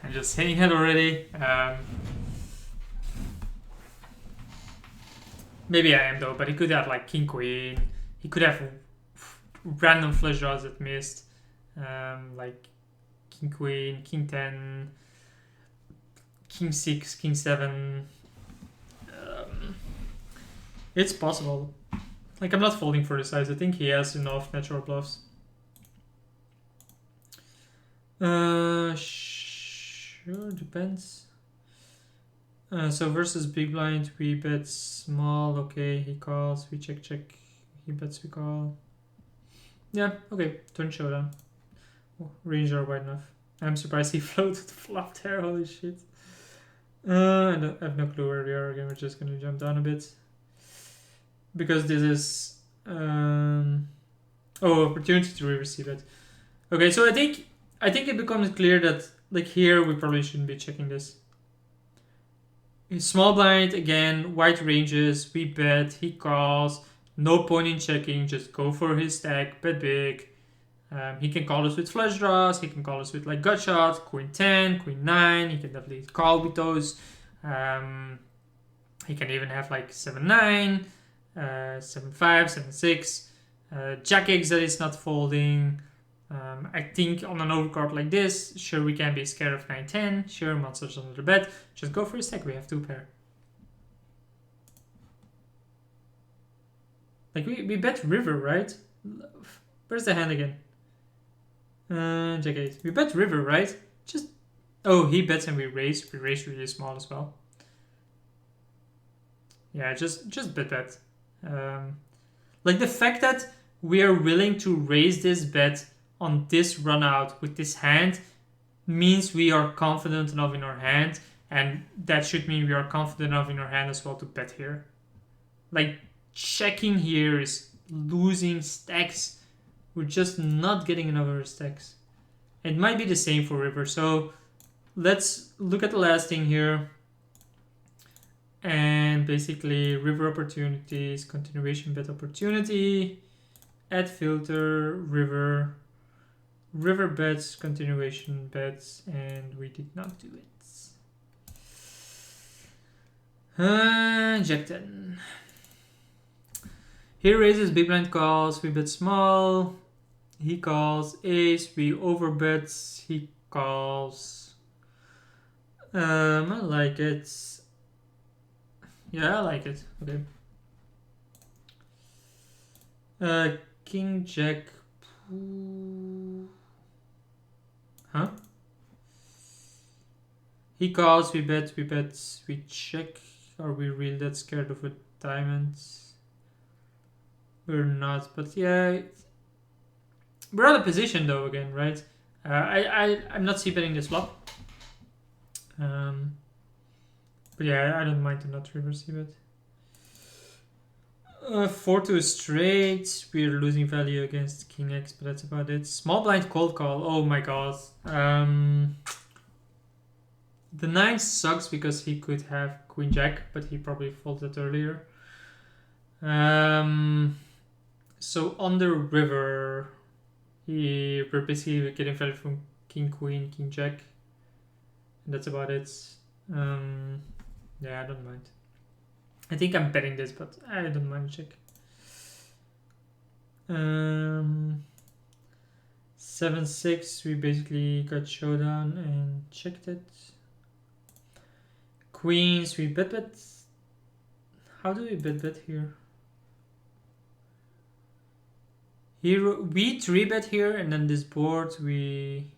I'm just saying it already. Maybe I am though, but he could have like king queen. He could have random flush draws that missed, like king queen, king 10, king 6, king 7. It's possible. Like, I'm not folding for the size. I think he has enough natural bluffs. Sure, depends. So versus big blind, we bet small. Okay, he calls. We check. He bets, we call. Yeah, okay. Turn showdown. Oh, range are wide enough. I'm surprised he floated flop there. Holy shit. I have no clue where we are again. We're just gonna jump down a bit. Because this is opportunity to receive it. Okay, so I think it becomes clear that like here we probably shouldn't be checking this. Small blind again, wide ranges, we bet, he calls, no point in checking, just go for his stack, bet big. He can call us with flush draws, he can call us with like gut shots, queen 10, queen 9, he can definitely call with those. He can even have like 7-9. 7-5, 7-6, jack X that is not folding. I think on an overcard like this, sure we can be scared of 9-10, sure monsters under the bed, just go for a stack, we have 2 pair. Like we bet river, right? Where's the hand again? Jack 8. We bet river, right? He bets and we raise really small as well. Yeah, just bet. Like the fact that we are willing to raise this bet on this run out with this hand means we are confident enough in our hand, and that should mean we are confident enough in our hand as well to bet here. Like checking here is losing stacks. We're just not getting enough of our stacks. It might be the same for river. So let's look at the last thing here. And basically river opportunities, continuation bet opportunity, add filter, river bets, continuation bets, and we did not do it. Jack 10. He raises, big blind calls, we bet small. He calls ace, we overbet, he calls. I like it. Yeah, I like it. Okay. King Jack. Huh? He calls, we bet, we check. Are we really that scared of a diamond? We're not, but yeah. We're out of position though again, right? I'm not c-betting this flop. But yeah, I don't mind to not river c-bet. 4 to a straight. We're losing value against King X, but that's about it. Small blind cold call. Oh my god. The 9 sucks because he could have Queen Jack, but he probably folded earlier. So on the river, we're basically getting value from King Queen, King Jack, and that's about it. Yeah, I don't mind. I think I'm betting this, but I don't mind check. 7-6, we basically got showdown and checked it. Queens, we bet. How do we bet here? Here we 3-bet here, and then this board we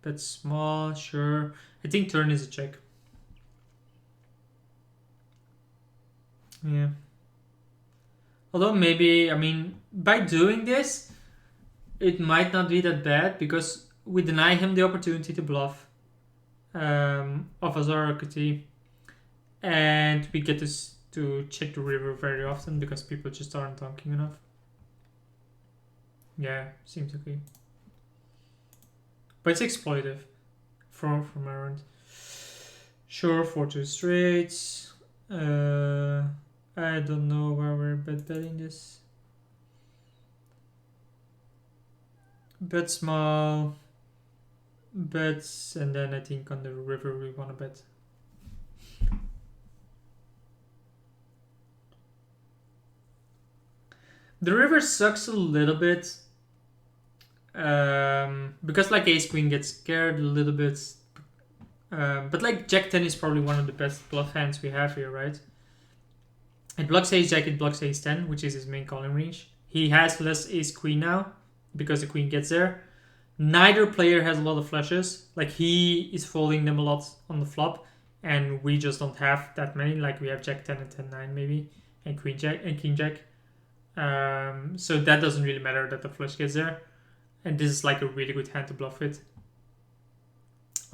bet small. Sure, I think turn is a check. Yeah. Although maybe, I mean, by doing this, it might not be that bad because we deny him the opportunity to bluff of Azar QT, and we get to check the river very often because people just aren't donking enough. Yeah, seems okay. But it's exploitive from our end. Sure, 4-2 straights. I don't know why we're betting this. Bet small, bets, and then I think on the river we want to bet. The river sucks a little bit because like ace queen gets scared a little bit, but like Jack 10 is probably one of the best bluff hands we have here, right? It blocks ace jack, it blocks ace 10, which is his main calling range. He has less ace queen now because the queen gets there. Neither player has a lot of flushes. Like he is folding them a lot on the flop, and we just don't have that many. Like we have Jack 10 and 10-9 maybe, and Queen Jack and King Jack. So that doesn't really matter that the flush gets there, and this is like a really good hand to bluff with.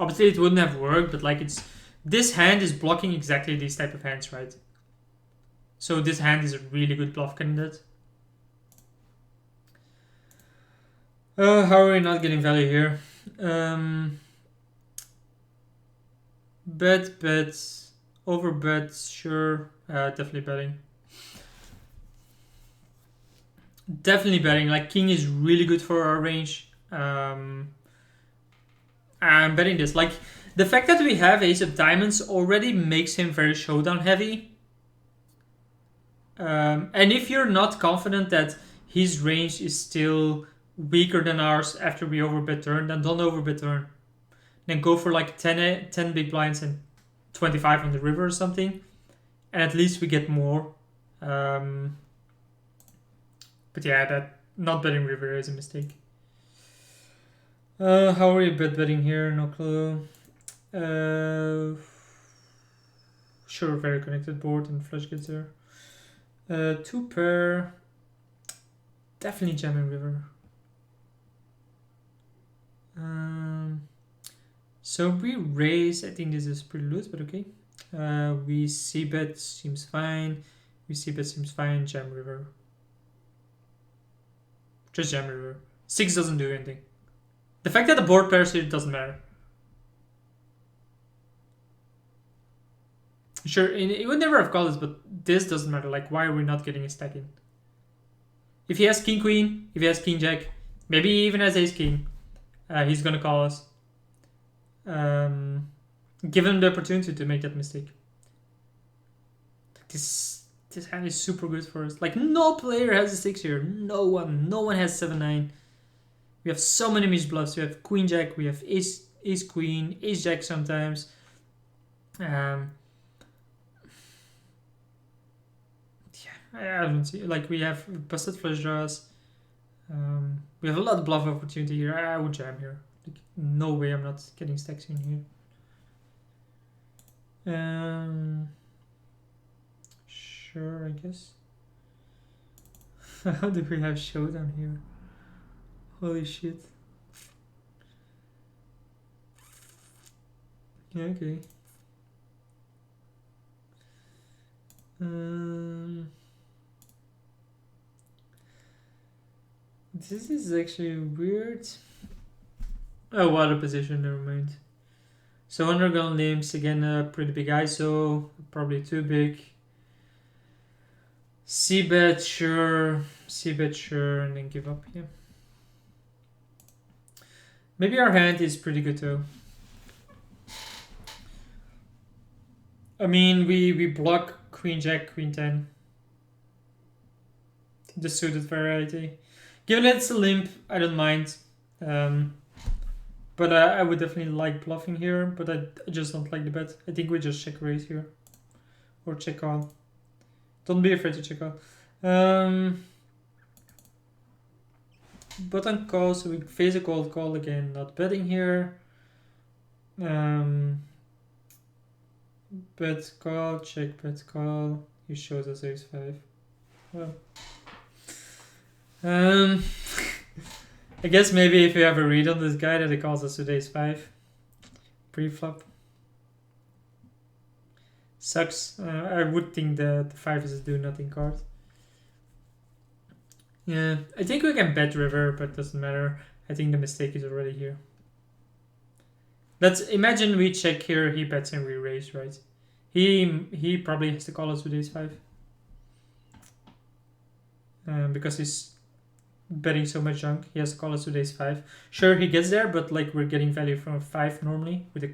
Obviously, it wouldn't have worked, but like this hand is blocking exactly these type of hands, right? So this hand is a really good bluff candidate. How are we not getting value here? Bet, over bets, sure. Definitely betting. Definitely betting. Like king is really good for our range. I'm betting this. Like the fact that we have ace of diamonds already makes him very showdown heavy. And if you're not confident that his range is still weaker than ours after we overbet turn, then don't overbet turn. Then go for like 10 big blinds and 25 on the river or something, and at least we get more. But yeah, that not betting river is a mistake. How are we betting here? No clue. Sure, very connected board and flush gets there. 2 pair. Definitely jamming river. So we raise. I think this is pretty loose, but okay. We c-bet seems fine. We c-bet seems fine. Jam river. Just jam river. 6 doesn't do anything. The fact that the board pairs here doesn't matter. Sure, it would never have called us, but this doesn't matter. Like, why are we not getting a stack in? If he has king queen, if he has king jack, maybe he even has ace king, he's gonna call us. Give him the opportunity to make that mistake. This hand is super good for us. Like, no player has a 6 here. No one has 7-9. We have so many missed bluffs. We have queen jack, we have ace queen, ace jack sometimes. Yeah, I don't see, like, we have busted flush draws. We have a lot of bluff opportunity here. I would jam here. Like, no way I'm not getting stacks in here. Sure, I guess. How do we have showdown here? Holy shit. Yeah, okay. This is actually weird. Oh, what a position, never mind. So underground names, again, a pretty big ISO, probably too big. C-bet, sure, and then give up, yeah. Maybe our hand is pretty good though. I mean, we block queen jack, queen 10. The suited variety. Given that it's a limp, I don't mind. But I would definitely like bluffing here, but I just don't like the bet. I think we just check raise here. Or check call. Don't be afraid to check call. Button call, so we face a cold call again, not betting here. Bet call, check bet call. He shows us ace 5. Well. I guess maybe if you have a read on this guy that he calls us with ace 5. Pre-flop. Sucks. I would think that the 5 is a do-nothing card. Yeah, I think we can bet river, but it doesn't matter. I think the mistake is already here. Let's imagine we check here, he bets and we raise, right? He probably has to call us with ace 5. Because he's betting so much junk, he has to call us with ace 5. Sure, he gets there, but like we're getting value from a 5 normally with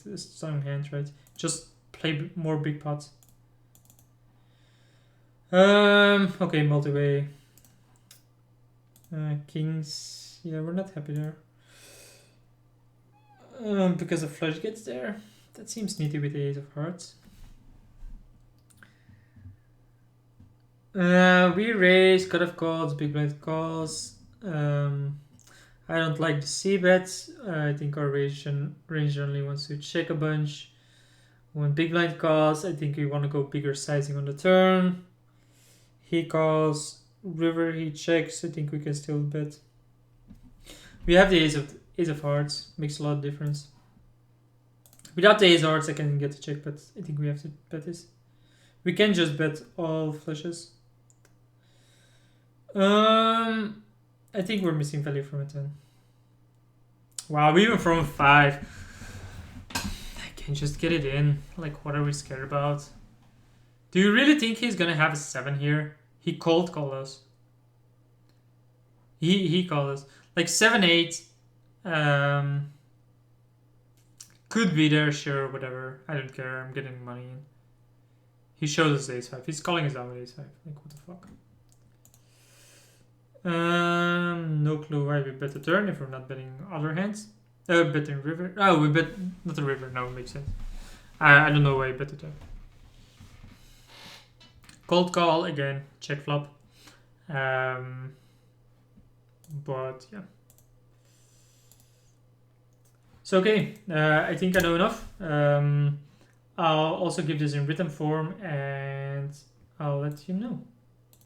a strong hand, right? Just play more big pots. Okay, multi-way. Kings, yeah, we're not happy there. Because the flush gets there. That seems nitty with the ace of hearts. We raise, cut off calls, big blind calls. I don't like the c-bets. I think our range only wants to check a bunch. When big blind calls, I think we want to go bigger sizing on the turn. He calls, river, he checks. I think we can still bet. We have the ace of hearts, makes a lot of difference. Without the ace of hearts, I can get a check, but I think we have to bet this. We can just bet all flushes. I think we're missing value from a 10. Wow, we even from a 5. I can just get it in. Like, what are we scared about? Do you really think he's gonna have a 7 here? He cold called us. He called us. Like 7-8. Could be there, sure, whatever. I don't care, I'm getting money in. He shows us ace 5. He's calling us down with ace 5. Like, what the fuck? No clue why we bet the turn if we're not betting other hands. Betting river. Oh, we bet not the river. No, it makes sense. I don't know why we bet the turn. Cold call again. Check flop. But yeah. So okay, I think I know enough. I'll also give this in written form and I'll let you know.